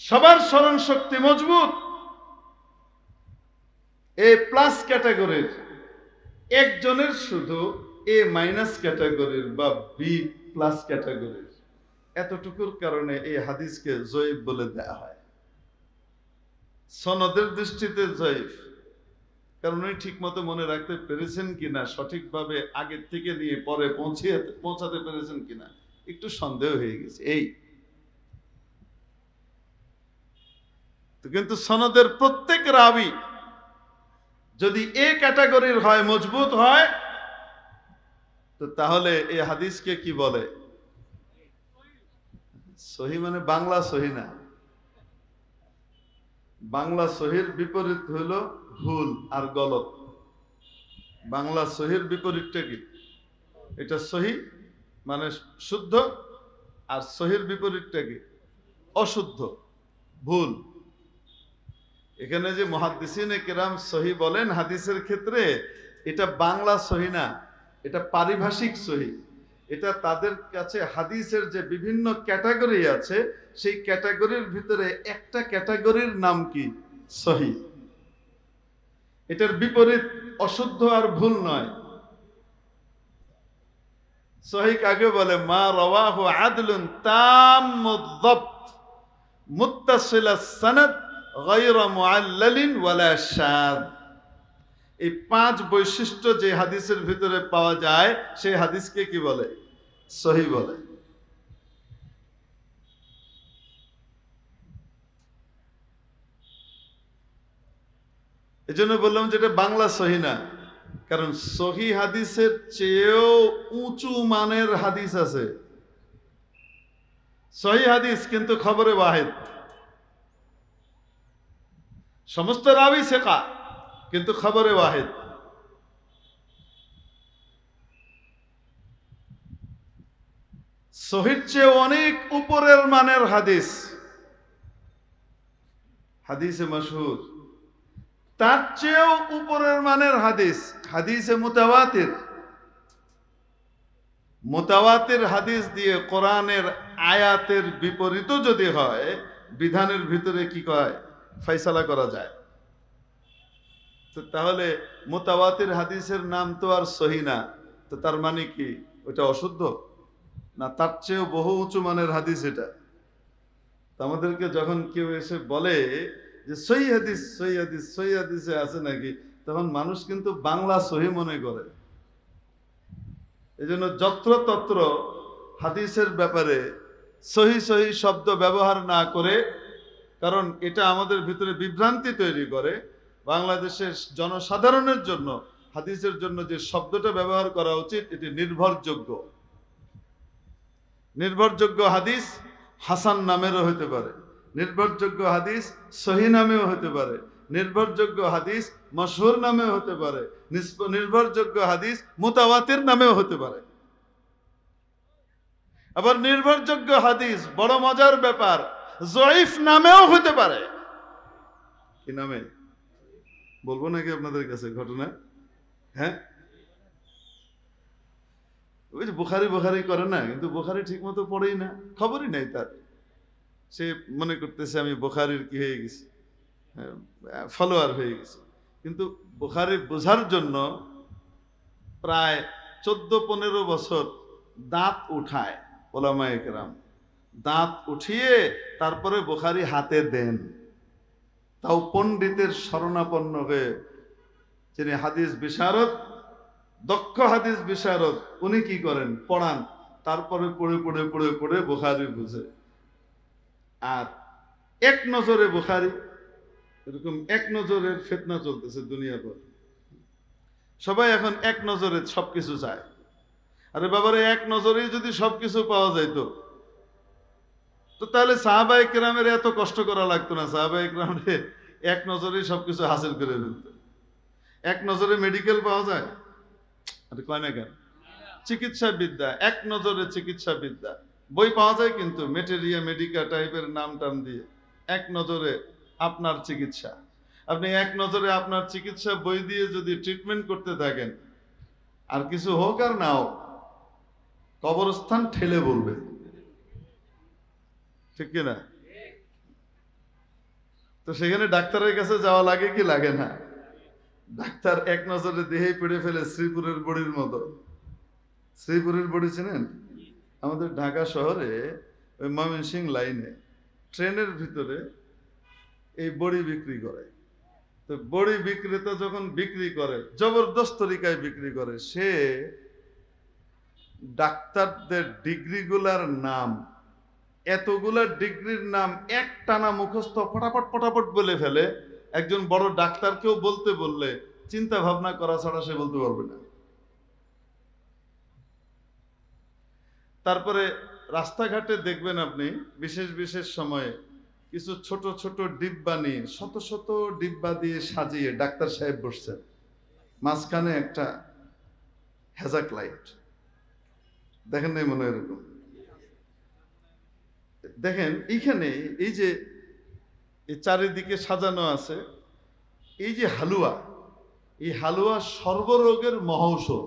সবার স্মরণ শক্তি মজবুত, এ প্লাস ক্যাটাগরির, একজনের শুধু এ মাইনাস ক্যাটাগরির বা বি প্লাস ক্যাটাগরির, এতটুকুর কারণে এই হাদিসকে জয়ীফ বলে দেয়া হয়। সনদের দৃষ্টিতে জয়ীফ, কারণ উনি ঠিক মতো মনে রাখতে পেরেছেন কিনা, সঠিকভাবে আগের থেকে নিয়ে পরে পৌঁছাতে পেরেছেন কিনা একটু সন্দেহ হয়ে গেছে। এই তো, কিন্তু সনদের প্রত্যেক রাবী যদি এ ক্যাটাগরির হয়, মজবুত হয়, তো তাহলে এই হাদিসকে কি বলে? সহি। মানে বাংলা সহি না। বাংলা সহির বিপরীত হলো ভুল আর গলত। বাংলা সহির বিপরীতটা কি? এটা সহি মানে শুদ্ধ, আর সহির বিপরীতটা কি? অশুদ্ধ, ভুল। এখানে যে মুহাদ্দিসিনে কিরাম সহি বলেন হাদিসের ক্ষেত্রে, এটা বাংলা সহি না, এটা পারিভাষিক সহি। এটা তাদের কাছে হাদিসের যে বিভিন্ন ক্যাটাগরি আছে, সেই ক্যাটাগরির ভিতরে একটা ক্যাটাগরির নাম কি? সহি। এটার বিপরীত অশুদ্ধ আর ভুল নয়। সহি কাকে বলে? মা রাওয়াহু আদলুন তাম্মুদ যাবত মুত্তাসিলাস সানাদ গায়রা মুআল্লালিন ওয়ালা শায। এই 5 বৈশিষ্ট্য যে হাদিসের ভিতরে পাওয়া যায়, সেই হাদিসকে কি বলে? সহি বলে। এজন্য বললাম যে এটা বাংলা সহি না, কারণ সহি হাদিসের চেয়েও উঁচু মানের হাদিস আছে। সহি হাদিস কিন্তু খবরে ওয়াহিদ, সমস্ত রাবী সিকা, কিন্তু খবরে ওয়াহিদ। সহির চেয়ে অনেক উপরের মানের হাদিস, হাদিসে মাশহুর, তার চেয়েও উপরের মানের হাদিস, হাদিসে মুতাওয়াতির। মুতাওয়াতির হাদিস দিয়ে কোরআনের আয়াতের বিপরীত যদি হয়, বিধানের ভিতরে কি কয়? ফয়সালা করা যায়। তো তাহলে মুতাওয়াতির হাদিসের নাম তো আর সহি না, তো তার মানে কি ওটা অশুদ্ধ না? তার চেয়েও বহু উঁচু মানের হাদিস এটা। আমাদেরকে যখন কেউ এসে বলে যে সহি হাদিস, সহি হাদিস, সহি হাদিসে আছে নাকি, তখন মানুষ কিন্তু বাংলা সহি মনে করে। এজন্য যত্রতত্র হাদিসের ব্যাপারে সহি সহি শব্দ ব্যবহার না করে, কারণ এটা আমাদের ভিতরে বিভ্রান্তি তৈরি করে। বাংলাদেশের জনসাধারণের জন্য হাদিসের জন্য যে শব্দটা ব্যবহার করা উচিত এটি নির্ভরযোগ্য। নির্ভরযোগ্য হাদিস হাসান নামেরও হতে পারে, নির্ভরযোগ্য হাদিস সহি নামেও হতে পারে, নির্ভরযোগ্য হাদিস মশহুর নামেও হতে পারে, নির্ভরযোগ্য হাদিস মুতাওয়াতির নামেও হতে পারে। আবার নির্ভরযোগ্য হাদিস বড় মজার ব্যাপার জয়ীফ নামেও হতে পারে। কি নামে বলবো নাকি আপনাদের কাছে ঘটনা? হ্যাঁ, ওই যে বুখারি বুখারি করে না, কিন্তু বুখারি ঠিক মতো পড়েই না, খবরই নাই তার। সে মনে করতেছে আমি বুখারির কি হয়ে গেছি, ফলোয়ার হয়ে গেছি। কিন্তু বুখারি বোঝার জন্য প্রায় 14-15 বছর দাঁত উঠায় ওলামায়ে কেরাম, দাঁত উঠিয়ে তারপরে বুখারি হাতে দেন। তাও পণ্ডিতের শরণাপন্ন হয়ে, যিনি হাদিস বিশারদ, দক্ষ হাদিস বিশারদ, উনি কি করেন, পড়ান, তারপরে পড়ে পড়ে পড়ে পড়ে বুখারি বুঝে। আর এক নজরে বুখারি, এরকম এক নজরের ফিতনা চলতেছে দুনিয়া পর। সবাই এখন এক নজরে সবকিছু চায়। আরে বাবারে, এক নজরেই যদি সবকিছু পাওয়া যাইতো তো তাহলে সাহাবায়ে কেরামের এত কষ্ট করা লাগতো না। সাহাবায়ে কেরামে এক নজরেই সবকিছু হাসিল করে ফেলত। এক নজরে মেডিকেল পাওয়া যায়, আরে কয় না কেন? চিকিৎসা বিদ্যা, এক নজরে চিকিৎসা বিদ্যা বই পাওয়া যায়, কিন্তু মেটেরিয়া মেডিকা টাইপের নাম টাম দিয়ে এক নজরে আপনার চিকিৎসা। আপনি এক নজরে আপনার চিকিৎসা বই দিয়ে যদি ট্রিটমেন্ট করতে থাকেন, আর কিছু হোক আর না হোক, কবরস্থান ঠেলে বলবে, ঠিক কিনা? তো সেখানে ডাক্তারের কাছে যাওয়া লাগে কি লাগে না? ডাক্তার এক নজরে দেহেই পেড়ে ফেলে, শ্রীপুরের বড়ির মতো। শ্রীপুরের বড়ি চেনেন? আমাদের ঢাকা শহরে ওই ময়মনসিংহ লাইনে ট্রেনের ভিতরে এই বড়ি বিক্রি করে। তো বড়ি বিক্রেতা যখন বিক্রি করে, জবরদস্ত তরিকায় বিক্রি করে, সে ডাক্তারদের ডিগ্রিগুলার নাম, এতগুলা ডিগ্রির নাম এক টানা মুখস্থ ফটাফট ফটাফট বলে ফেলে। একজন বড় ডাক্তারকেও বলতে বললে চিন্তা ভাবনা করা ছাড়া সে বলতে পারবে না। তারপরে রাস্তাঘাটে দেখবেন আপনি বিশেষ বিশেষ সময়ে কিছু ছোট ছোট ডিব্বা নিয়ে, শত শত ডিব্বা দিয়ে সাজিয়ে ডাক্তার সাহেব বসছেন, মাঝখানে একটা হ্যাজাক লাইট। দেখেন নাই মনে হয় এরকম? দেখেন এইখানে এই যে চারিদিকে সাজানো আছে এই যে হালুয়া, এই হালুয়া সর্বরোগের মহৌষধ।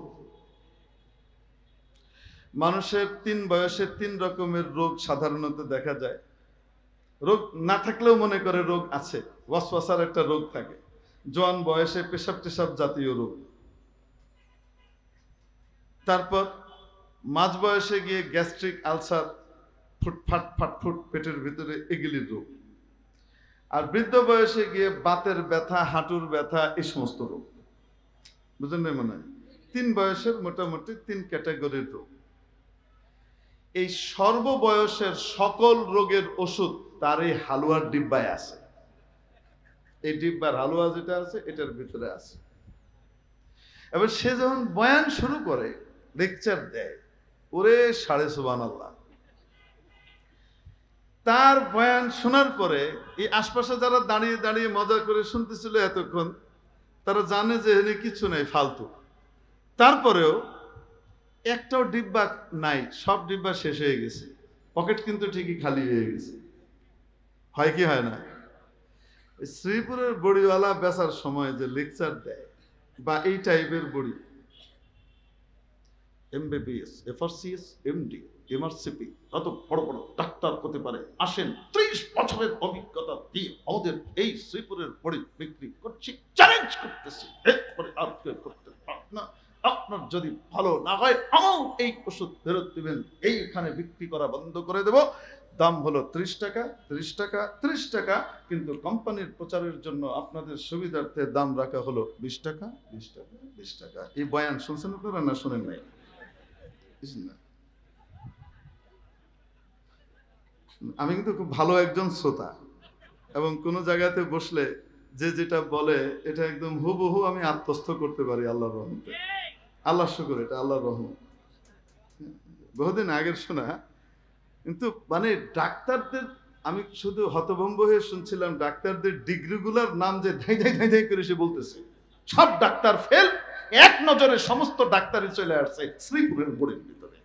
মানুষের 3 বয়সে 3 রকমের রোগ সাধারণত দেখা যায়। রোগ না থাকলেও মনে করে রোগ আছে, ওয়াসওয়াসার একটা রোগ থাকে। জোয়ান বয়সে পেশাব টেশাব জাতীয় রোগ, তারপর মাঝ বয়সে গিয়ে গ্যাস্ট্রিক আলসার, ফুটফাট ফাটফুট পেটের ভিতরে এগুলির রোগ, আর বৃদ্ধ বয়সে গিয়ে বাতের ব্যথা, হাঁটুর ব্যথা, এই সমস্ত রোগ। বুঝলেন না? মনে হয় 3 বয়সের মোটামুটি 3 ক্যাটাগরির রোগ। এই সর্ববয়সের সকল রোগের ওষুধ তার এই হালুয়ার ডিব্বায় আছে। এই ডিব্বার হালুয়া যেটা আছে এটার ভিতরে আছে। এবার সে যখন বয়ান শুরু করে, লেকচার দেয়, ওরে সাড়ে সুবহানাল্লাহ। তার বয়ান শোনার পরে এই আশপাশে যারা দাঁড়িয়ে দাঁড়িয়ে মজা করে শুনতেছিল এতক্ষণ, তারা জানে যে এখানে কিছু নাই, ফালতু। তারপরেও একটাও ডিব্বা নাই, সব ডিব্বা শেষ হয়ে গেছে, পকেট কিন্তু ঠিকই খালি হয়ে গেছে। হয় কি হয় না? শ্রীপুরের বড়িওয়ালা বেচার সময় যে লেকচার দেয়, বা এই টাইপের বড়ি, এমবিবিএস, এফআরসিএস, এমডি, এমআরসিপি, এত বড় বড় ডাক্তার হতে পারে, আসেন 30 বছরের অভিজ্ঞতা দিয়ে আমাদের এই শ্রীপুরের বড়ি বিক্রি করছি, চ্যালেঞ্জ করতেছি, এরপরে আর কেউ করতে পারবে না। আপনার যদি ভালো না হয় আমাও এই ওষুধ ফেরত দিবেন, এইখানে বিক্রি করা বন্ধ করে দেব। দাম হলো 30 টাকা, 30 টাকা, 30 টাকা, কিন্তু কোম্পানির প্রচারের জন্য আপনাদের সুবিধার্থে দাম রাখা হলো 20 টাকা, 20 টাকা, 20 টাকা। এই বয়ান শুনছেন আপনারা না শোনেন নাই? আমি কিন্তু খুব ভালো একজন শ্রোতা, এবং কোনো জায়গাতে বসলে যে যেটা বলে এটা একদম হুবহু আমি আত্মস্থ করতে পারি আল্লাহর রহমতে। আল্লাহ শুকর, এটা আল্লাহর রহমত। বহুদিন আগের শোনা, কিন্তু মানে ডাক্তারদের, আমি শুধু হতভম্ব হয়ে শুনছিলাম ডাক্তারদের ডিগ্রিগুলার নাম যে ধাই ধাই ধাই ধাই করে সে বলতেছে, সব ডাক্তার ফেল, এক নজরে সমস্ত ডাক্তারই চলে আসছে শ্রীপুরের বোর্ডের ভিতরে।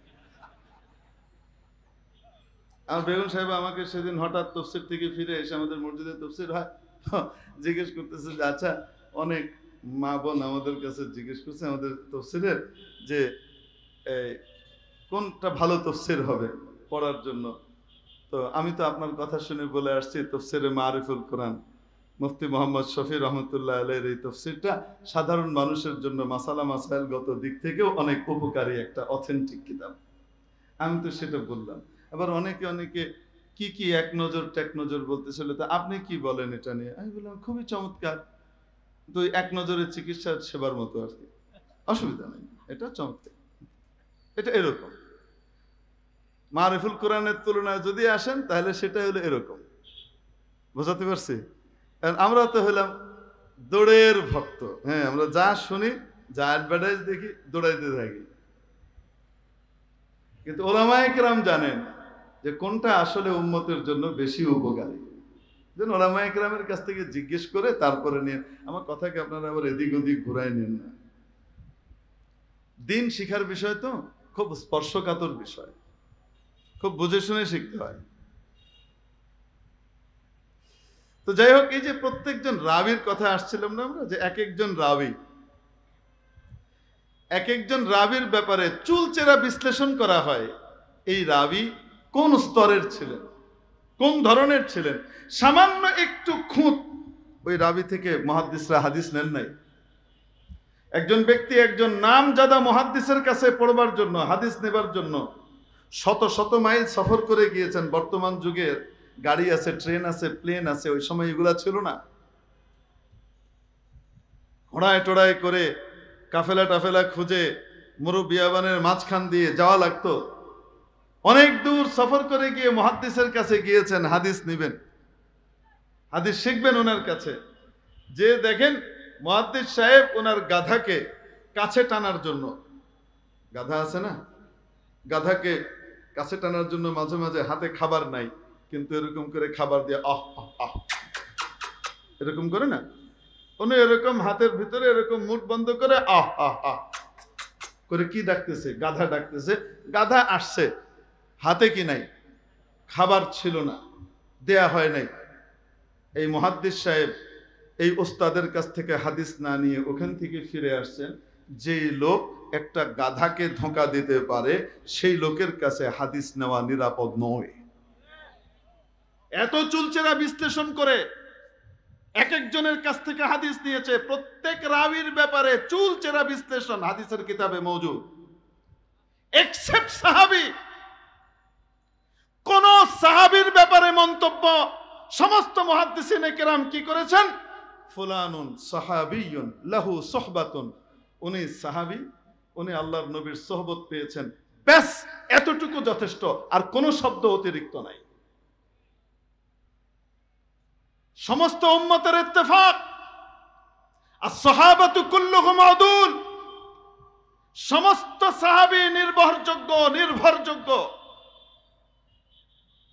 আর বেগম সাহেব আমাকে সেদিন হঠাৎ তফসির থেকে ফিরে এসে, আমাদের মসজিদে তফসির হয়, জিজ্ঞেস করতেছে যে আচ্ছা, অনেক মা বোন আমাদের কাছে জিজ্ঞেস করছে আমাদের তফসিরের যে কোনটা ভালো তফসির হবে পড়ার জন্য। তো আমি তো আপনার কথা শুনে বলে আসছি তফসিরে মারিফুল কোরআন, মুফতি মোহাম্মদ শফি রহমতুল্লাহ আলাইহির এই তফসিরটা সাধারণ মানুষের জন্য মাসালা মাসাইলগত দিক থেকেও অনেক উপকারী একটা অথেন্টিক কিতাব। আমি তো সেটা বললাম। আবার অনেকে কি কি এক নজর টেক নজর বলতেছিল, তো আপনি কি বলেন এটা নিয়ে? আমি বললাম খুবই চমৎকার, তো এক নজরের চিকিৎসার সেবার মতো আর কি, অসুবিধা নেই, এটা চমৎকার। এটা এরকম মারিফুল কোরআনের তুলনায় যদি আসেন তাহলে সেটা হলো এরকম, বোঝাতে পারছি? আমরা তো হলাম দৌড়ের ভক্ত, হ্যাঁ, আমরা যা শুনি, যা অ্যাডভার্টাইজ দেখি, দৌড়াইতে থাকি। কিন্তু ওলামায়ে কেরাম জানেন যে কোনটা আসলে উম্মতের জন্য বেশি উপকারী। যেন ওলামায়ে কেরামের কাছ থেকে জিজ্ঞেস করে তারপরে নিয়ে, আমার কথাকে আপনারা আবার এদিক ওদিক ঘুরাই নেন না। দিন শিখার বিষয় তো খুব স্পর্শকাতর বিষয়, খুব বুঝে শুনে শিখতে হয়। তো যাই হোক, এই যে প্রত্যেকজন রাবির কথা আসছিলাম না আমরা, যে এক একজন রাবির ব্যাপারে চুলচেরা বিশ্লেষণ করা হয়। এই রাবি কোন স্তরের ছিলেন, কোন ধরনের ছিলেন, সামান্য একটু খুঁত ওই রাবি থেকে মুহাদ্দিসরা হাদিস নেন নাই। একজন ব্যক্তি একজন নামজাদা মুহাদ্দিসের কাছে পড়বার জন্য, হাদিস নেবার জন্য শত শত মাইল সফর করে গিয়েছেন। বর্তমান যুগের গাড়ি আছে, ট্রেন আছে, প্লেন আছে, ওই সময় এগুলা ছিল না। ঘোড়ায় টোড়ায় করে কাফেলা টাফেলা খুঁজে মুরুবিয়াবানের মাঝখান দিয়ে যাওয়া লাগতো। অনেক দূর সফর করে গিয়ে মুহাদ্দিসের কাছে গিয়েছেন, হাদিস নিবেন, হাদিস শিখবেন ওনার কাছে। যে দেখেন মুহাদ্দিস সাহেব ওনার গাধাকে কাছে টানার জন্য, গাধা আছে না, গাধাকে কাছে টানার জন্য মাঝে মাঝে হাতে খাবার নাই, কিন্তু এরকম করে খাবার দিয়ে আহ আহ এরকম করে না, উনি এরকম হাতের ভিতরে এরকম মুখ বন্ধ করে আহ আহ আহ করে কি ডাকতেছে, গাধা ডাকতেছে। গাধা আসছে, হাতে কি নাই, খাবার ছিল না, দেয়া হয় নাই। এই মুহাদ্দিস সাহেব এই ওস্তাদের কাছ থেকে হাদিস না নিয়ে ওখান থেকে ফিরে আসছেন। যেই লোক একটা গাধাকে ধোঁকা দিতে পারে সেই লোকের কাছে হাদিস নেওয়া নিরাপদ নয়। এত চুলচেরা বিশ্লেষণ করে এক একজনের কাছ থেকে হাদিস নিয়েছে। প্রত্যেক রাবির ব্যাপারে চুলচেরা বিশ্লেষণ হাদিসের কিতাবে মওজুদ, এক্সেপ্ট সাহাবী। কোন সাহাবীর ব্যাপারে মন্তব্য সমস্ত মুহাদ্দিসিনে কেরাম কি করেছেন? ফুলানুন সাহাবিয়ুন লাহু সুহবাতুন, উনি সাহাবী, উনি আল্লাহর নবীর সোহবত পেয়েছেন, ব্যাস এতটুকু যথেষ্ট, আর কোন শব্দ অতিরিক্ত নাই। সমস্ত উম্মতের ইত্তেফাক, আস-সাহাবাতু কুল্লুহুম আদুল, সমস্ত সাহাবী নির্ভরযোগ্য।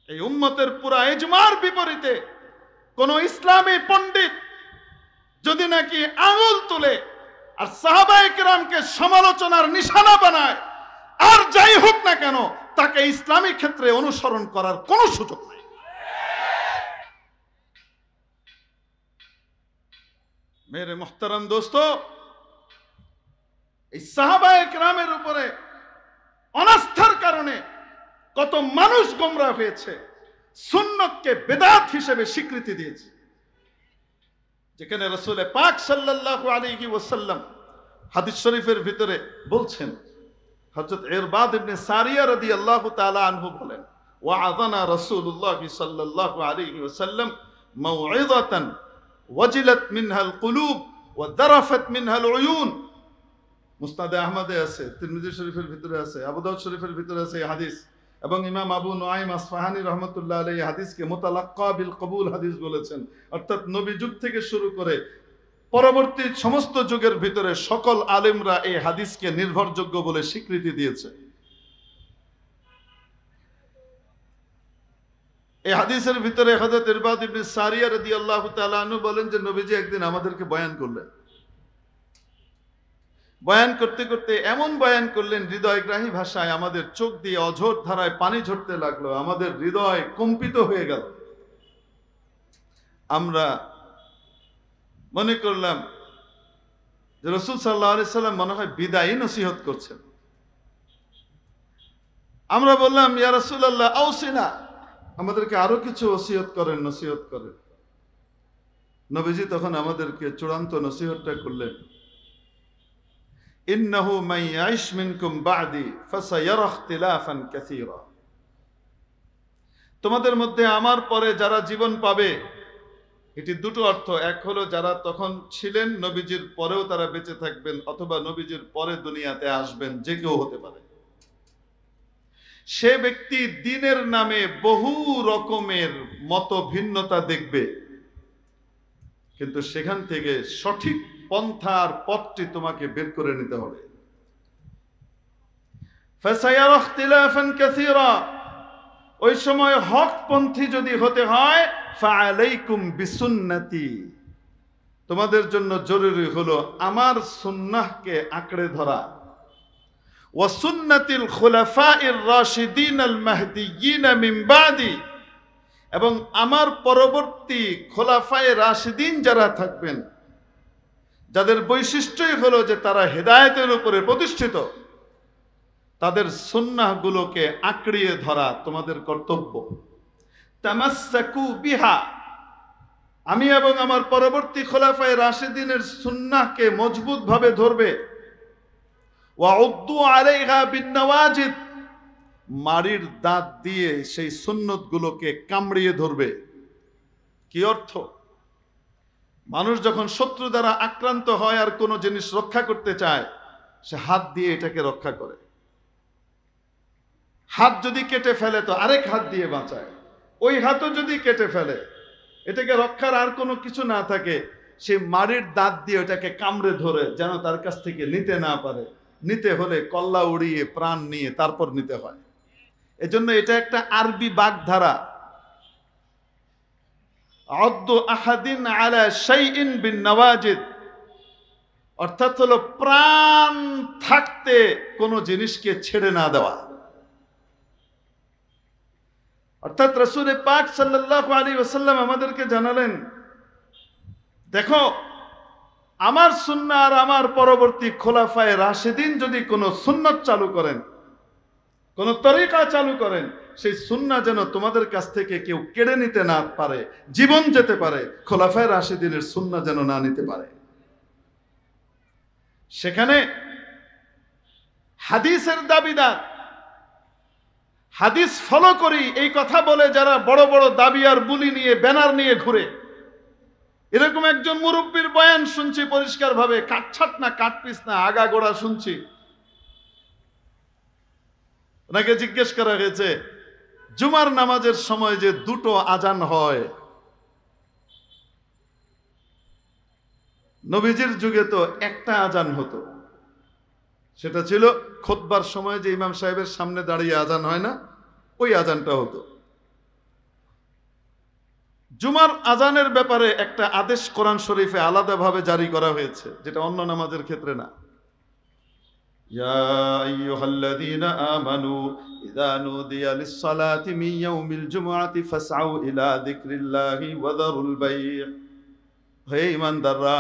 এই উম্মতের পুরা ইজমার বিপরীতে কোন ইসলামী পণ্ডিত যদি নাকি আঙুল তুলে আর সাহাবায়ে কেরামকে সমালোচনার নিশানা বানায়, আর যাই হোক না কেন, তাকে ইসলামী ক্ষেত্রে অনুসরণ করার কোনো সুযোগ নেই। মেরে মুহতারাম দোস্ত, এই সাহাবায়ে কেরামের উপরে অনাস্থার কারণে কত মানুষ গোমরাহ হয়েছে, সুন্নতকে বেদাত হিসেবে স্বীকৃতি দিয়েছে। যেখানে রাসূল পাক সাল্লাল্লাহু আলাইহি ওয়াসাল্লাম হাদিস শরীফের ভিতরে বলছেন, হযরত ইরবাদ ইবনে সারিয়া রাদিয়াল্লাহু তাআলা আনহু বলেন, ওয়া'আযানা রাসূলুল্লাহ সাল্লাল্লাহু আলাইহি ওয়াসাল্লাম মাউ'ইযাতান ওয়াজিলাত মিনহাল কুলুব ওয়া দারাফাত মিনহাল উয়ুন। মুসনাদে আহমদে আছে, তিরমিজি শরীফের ভিতরে আছে, আবু দাউদ শরীফের ভিতরে আছে এই হাদিস। এবং ইমাম আবু নুআইম আসফাহানি রহমতুল্লাহ আলাইহি হাদিসকে মুতালাক্কা বিল কবুল হাদিস বলেছেন। অর্থাৎ নবী যুগ থেকে শুরু করে পরবর্তী সমস্ত যুগের ভিতরে সকল আলেমরা এই হাদিসকে নির্ভরযোগ্য বলে স্বীকৃতি দিয়েছে। এই হাদিসের ভিতরে হযরত ইরবাদ ইবনে সারিয়া রাদিয়াল্লাহু তাআলা আনহু বলেন যে নবীজি একদিন আমাদেরকে বয়ান করলেন। বয়ান করতে করতে এমন বয়ান করলেন, হৃদয়গ্রাহী ভাষায় আমাদের চোখ দিয়ে অঝোর ধারায় পানি ঝরতে লাগলো, আমাদের হৃদয় কম্পিত হয়ে গেল। আমরা মনে করলাম যে রাসূল সাল্লাল্লাহু আলাইহি সাল্লাম মনে হয় বিদায়ী নসিহত করছেন। আমরা বললাম, ইয়া রাসূলুল্লাহ আওসিনা, আমাদেরকে আরো কিছু ওসিয়ত করেন, নসিহত করেন। নবীজি তখন আমাদেরকে চূড়ান্ত নসিহতটা করলেন, ইন্নাহু মান ইয়াইশ মিনকুম বা'দি ফাসায়ারা ইখতিলাফান কাসীরা। তোমাদের মধ্যে আমার পরে যারা জীবন পাবে, এটি দুটো অর্থ। এক হলো যারা তখন ছিলেন, নবীজির পরেও তারা বেঁচে থাকবেন, অথবা নবীজির পরে দুনিয়াতে আসবেন, যে কেউ হতে পারে। সে ব্যক্তি দ্বীনের নামে বহু রকমের মত ভিন্নতা দেখবে, কিন্তু সেখান থেকে সঠিক পন্থার পথটি তোমাকে বের করে নিতে হবে। ফাসায়ারা ইখতিলাফান কাসীরা, ওই সময় হকপন্থী যদি হতে হয়, ফাআলাইকুম বিসুন্নতি, তোমাদের জন্য জরুরি হলো আমার সুন্নাহকে আঁকড়ে ধরা, ওয়া সুন্নাতিল খুলাফাইর রাশিদিন আল মাহদিয়িন মিন বাদি, এবং আমার পরবর্তী খোলাফায়ে রাশিদিন যারা থাকবেন, যাদের বৈশিষ্ট্যই হলো যে তারা হেদায়েতের উপরে প্রতিষ্ঠিত, তাদের সুন্নাহগুলোকে আঁকড়িয়ে ধরা তোমাদের কর্তব্য। তামাসসাকু বিহা, আমি এবং আমার পরবর্তী খোলাফায়ে রাশিদিনের সুন্নাহকে মজবুতভাবে ধরবে। ওয়া উদ্দু আলাইহা বিন্নাওয়াজিদ, মারির দাঁত দিয়ে সেই সুন্নতগুলোকে কামড়িয়ে ধরবে। কি অর্থ? মানুষ যখন শত্রু দ্বারা আক্রান্ত হয় আর কোনো জিনিস রক্ষা করতে চায়, সে হাত দিয়ে এটাকে রক্ষা করে। হাত যদি কেটে ফেলে তো আরেক হাত দিয়ে বাঁচায়, ওই হাতও যদি কেটে ফেলে, এটাকে রক্ষার আর কোনো কিছু না থাকে, সে মারির দাঁত দিয়ে ওটাকে কামড়ে ধরে যেন তার কাছ থেকে নিতে না পারে। নিতে হলে কল্লা উড়িয়ে প্রাণ নিয়ে তারপর নিতে হয়। এজন্য এটা একটা আরবি বাগধারা, আদ্দু আহাদিন আলা শাইইন বিন নওয়াজিদ, অর্থাৎ হলো প্রাণ থাকতে কোনো জিনিসকে ছেড়ে না দেওয়া। অর্থাৎ রাসূল পাক সাল্লাল্লাহু আলাইহি ওয়াসাল্লাম আমাদেরকে জানালেন, দেখো আমার সুন্নাহ আর আমার পরবর্তী খোলাফায়ে রাশিদিন যদি কোনো সুন্নাত চালু করেন, কোন তরিকা চালু করেন, সেই সুন্নাহ যেন তোমাদের কাছ থেকে কেউ কেড়ে নিতে না পারে, জীবন যেতে পারে, খোলাফায়ে রাশিদিনের সুন্নাহ যেন না নিতে পারে। সেখানে হাদিসের দাবিদার, হাদিস ফলো করি এই কথা বলে যারা বড় বড় দাবি আর বুলি নিয়ে ব্যানার নিয়ে ঘুরে, এরকম একজন মুরব্বীর বয়ান শুনছি পরিষ্কার ভাবে, কাটছাট না কাটপিস না আগাগোড়া শুনছি। ওনাকে জিজ্ঞেস করা হয়েছে, জুমার নামাজের সময় যে দুটো আজান হয়, নবীজির যুগে তো একটা আজান হতো, সেটা ছিল খুতবার সময় যে ইমাম সাহেবের সামনে দাঁড়িয়ে আজান হয় না, ওই আজানটা হতো। জুমার আজানের ব্যাপারে একটা আদেশ কোরআন শরীফে আলাদাভাবে জারি করা হয়েছে, যেটা অন্য নামাজের ক্ষেত্রে না। ইয়া আইয়ুহাল্লাযীনা আমানু ইযা নুদিয়া লিস-সালাতি মিন ইয়াউমিল জুমআতি ফাসআউ ইলা যিকরিল্লাহি ওয়া যারুল বাই'। হে ঈমানদাররা,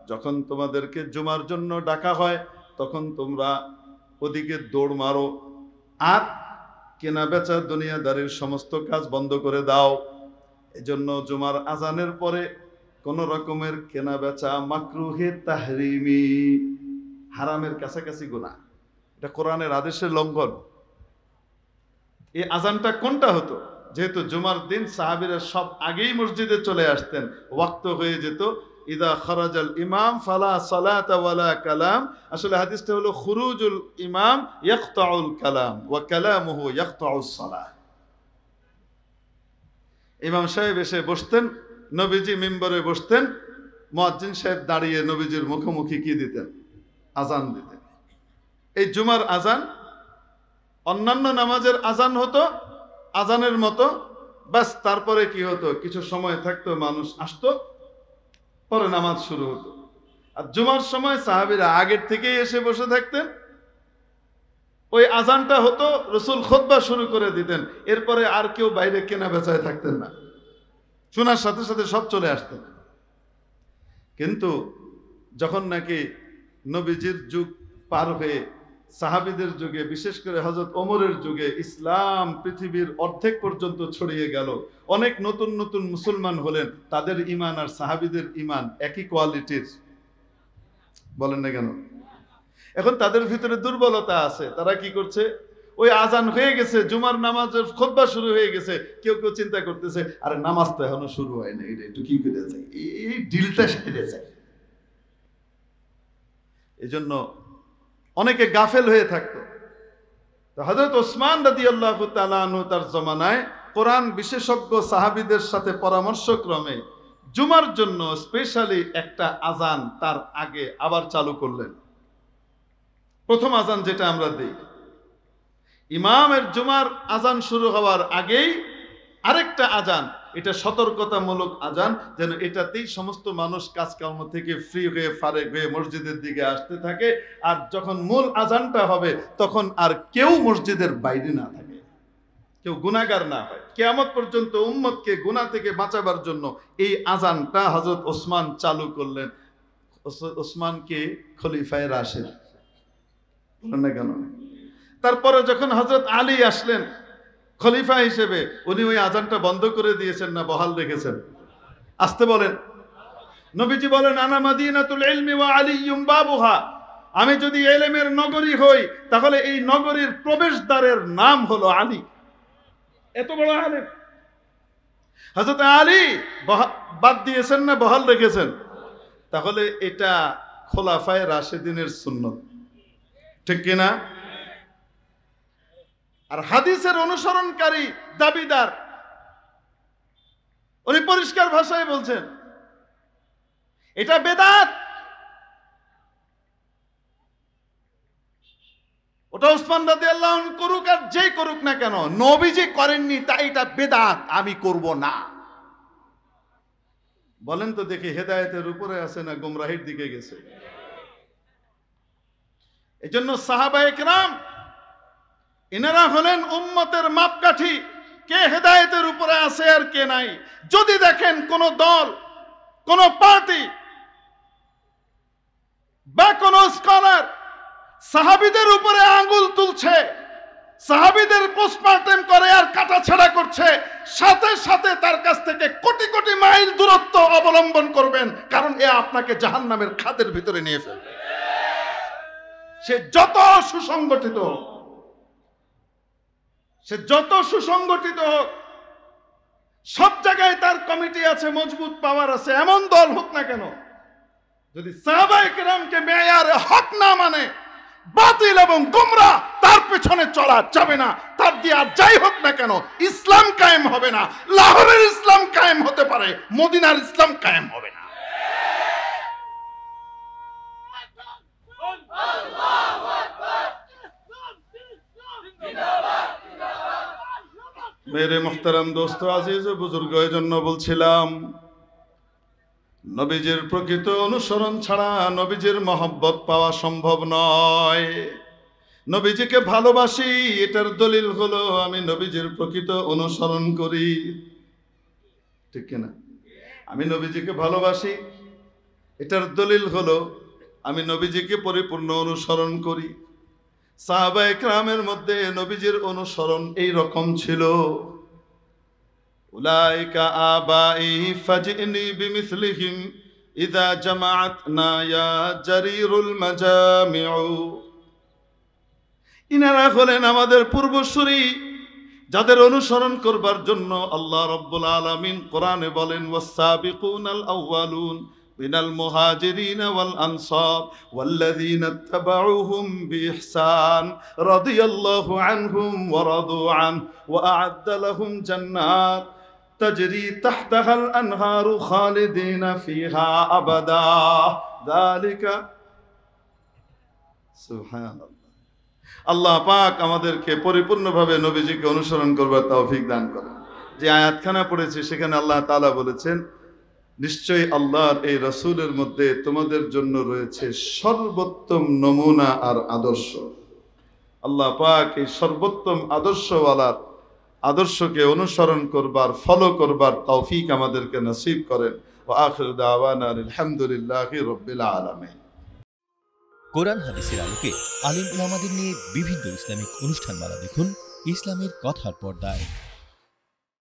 যখন তোমাদেরকে জুমার জন্য ডাকা হয় তখন তোমরা ওদিকে দৌড় মারো আর কেনা বেচা দুনিয়াদারির সমস্ত কাজ বন্ধ করে দাও। এজন্য জুমার আজানের পরে কোন রকমের কেনা বেচা মাকরুহে তাহরিমি, হারামের কাছাকাছি গুনাহ, এটা কোরআনের আদেশের লঙ্ঘন। এই আজানটা কোনটা হতো? যেহেতু জুমার দিন সাহাবীরা সব আগেই মসজিদে চলে আসতেন, ওয়াক্ত হয়ে যেত, ইদা খারাজাল ইমাম ফালা সালাতা ওয়ালা কালাম। আসলে হাদিসটা হলো খুরুজুল ইমাম ইয়াকতাউল কালাম ওয়া কালামুহু ইয়াকতাউস সালাহ। ইমাম সাহেব এসে বসতেন, নবীজি মিম্বরে বসতেন, মুয়াজ্জিন সাহেব দাঁড়িয়ে নবীজির মুখোমুখি কি দিতেন? আজান দিতেন। এই জুমার আজান অন্যান্য নামাজের আজান হতো আজানের মতো, বাস তারপরে কি হতো, কিছু সময় থাকতো, মানুষ আসতো, পরে নামাজ শুরু হতো। আর জুমার সময় সাহাবীরা আগের থেকেই এসে বসে থাকতেন, ওই আজানটা হতো, রাসূল খুতবা শুরু করে দিতেন, এরপরে আর কেউ বাইরে কেনা বেচায় থাকতেন না, শোনার সাথে সাথে সব চলে আসতেন। কিন্তু যখন নাকি নবীজির যুগ পার হয়ে সাহাবীদের যুগে, বিশেষ করে হযরত ওমরের যুগে ইসলাম পৃথিবীর অর্ধেক পর্যন্ত ছড়িয়ে গেল, অনেক নতুন নতুন মুসলমান হলেন, তাদের ঈমান আর সাহাবীদের ঈমান একই কোয়ালিটির, বলেন না কেন? এখন তাদের ভিতরে দুর্বলতা আছে। তারা কি করছে, ওই আজান হয়ে গেছে, জুমার নামাজের খুতবা শুরু হয়ে গেছে, কেউ কেউ চিন্তা করতেছে আরে নামাজ তো এখনো শুরু হয় না, এটা একটু কি করে যায়, এই ডিলটা সেরে যায়। এই জন্য অনেকে গাফেল হয়ে থাকতো। তো হযরত ওসমান রাদিয়াল্লাহু তাআলা আনহু তার জমানায় কোরআন বিশেষজ্ঞ সাহাবীদের সাথে পরামর্শক্রমে জুমার জন্য স্পেশালি একটা আজান তার আগে আবার চালু করলেন। প্রথম আজান যেটা আমরা দিই, ইমামের জুমার আজান শুরু হওয়ার আগেই আরেকটা আজান, এটা সতর্কতামূলক আজান, যেন এটাতেই সমস্ত মানুষ কাজকর্ম থেকে ফ্রি হয়ে ফারেক হয়ে মসজিদের দিকে আসতে থাকে। আর যখন মূল আজানটা হবে তখন আর কেউ মসজিদের বাইরে না থাকে, কেউ গুনাহগার না হয়। কিয়ামত পর্যন্ত উম্মতকে গুনাহ থেকে বাঁচাবার জন্য এই আজানটা হযরত ওসমান চালু করলেন। ওসমানকে খলিফায়ে রাশিদ বলেন না কেন? তারপরে যখন হযরত আলী আসলেন খলিফা হিসেবে, উনি ওই আজানটা বন্ধ করে দিয়েছেন না বহাল রেখেছেন? আসতে বলেন। নবীজি বলেন আনা মাদিনাতুল ইলমি ওয়া আলিয়্যুম বাবুহা, আমি যদি ইলমের নগরী হই তাহলে এই নগরীর প্রবেশদ্বারের নাম হলো আলী। এত বড় আলেম হযরত আলী বাদ দিয়েছেন না বহাল রেখেছেন? তাহলে এটা খোলাফায়ে রাশিদিনের সুন্নত, ঠিক কিনা? আর হাদিসের অনুসরণকারী দাবিদার, উনি পরিষ্কার ভাষায় বলছেন এটা বেদাত। ওটা ওসমান রাদিয়াল্লাহু আনহু করুক আর যেই করুক না কেন, নবীজি করেননি তাই এটা বেদাত, আমি করব না। বলেন তো দেখি, হেদায়েতের উপরে আছে না গোমরাহির দিকে গেছে? এজন্য সাহাবায়ে কেরাম ইনারা হলেন উম্মতের মাপকাঠি, কে হেদায়েতের উপরে আছে আর কে নাই। যদি দেখেন কোন দল, কোন পার্টি বা কোন স্কলার সাহাবীদের উপরে আঙ্গুল তুলছে, সাহাবীদের পোস্টমর্টেম করে আর কাটাছাড়া করছে, সাথে সাথে তার কাছ থেকে কোটি কোটি মাইল দূরত্ব অবলম্বন করবেন, কারণ এ আপনাকে জাহান্নামের খাদের ভিতরে নিয়ে ফেলবে। সে যত সুসংগঠিত হোক, সে যত সুসংগঠিত হোক, সব জায়গায় তার কমিটি আছে, মজবুত পাওয়ার আছে, এমন দল হোক না কেন, যদি সাহাবায়ে কেরামকে মেয়ারে হক না মানে, বাতিল এবং গোমরাহ, তার পেছনে চলা যাবে না। তার দিয়ে আর যাই হোক না কেন ইসলাম কায়েম হবে না। লাহোরের ইসলাম কায়েম হতে পারে, মদিনার ইসলাম কায়েম হবে না। মেরে মুহতারাম দোস্ত আজিজ বুজুর্গ, এজন্য বলছিলাম নবীজির প্রকৃত অনুসরণ ছাড়া নবীজির মহব্বত পাওয়া সম্ভব নয়। নবীজিকে ভালোবাসি, এটার দলিল হলো আমি নবীজির প্রকৃত অনুসরণ করি, ঠিক কিনা? আমি নবীজিকে ভালোবাসি, এটার দলিল হলো আমি নবীজিকে পরিপূর্ণ অনুসরণ করি। সাহাবায়ে কেরামের মধ্যে নবীজির অনুসরণ এই রকম ছিল। উলাইকা আবাই ফাজিনি বিমিসলিহিম ইযা জামাআতনা ইয়া জারিরুল মাজামিউ। ইনারা হলেন আমাদের পূর্বসূরি, যাদের অনুসরণ করবার জন্য আল্লাহ রাব্বুল আলামিন কোরআনে বলেন ওয়াস-সাবিকুনাল আউয়ালুন মিনাল মুহাজিরিনা ওয়াল আনসার ওয়াল্লাযীনা ইত্তাবাউহুম বিইহসান রাদিয়াল্লাহু আনহুম ওয়া রাদু আন ওয়া আ'আদ্দা লাহুম জান্নাত তাজরি তাহতাহাল আনহারু খালিদিনা ফিহা আবাদা যালিকা সুবহানাল্লাহ। আল্লাহ পাক আমাদেরকে পরিপূর্ণভাবে নবীজিকে অনুসরণ করবার তৌফিক দান করেন। যে আয়াতখানা পড়েছি সেখানে আল্লাহ তাআলা বলেছেন, নিশ্চয়ই আল্লাহর এই রাসূলের মধ্যে তোমাদের জন্য রয়েছে সর্বোত্তম নমুনা আর আদর্শ। আল্লাহ পাক এই সর্বোত্তম আদর্শওয়ালার আদর্শকে অনুসরণ করবার, ফলো করবার তৌফিক আমাদেরকে নসিব করেন। ওয়া আখিরু দাওয়ানা আলহামদুলিল্লাহি রাব্বিল আলামিন। কোরআন হাদিসের আলোকে আলিম উলামাদের নিয়ে বিভিন্ন ইসলামিক অনুষ্ঠানমালা দেখুন ইসলামের কথার পর্দায়।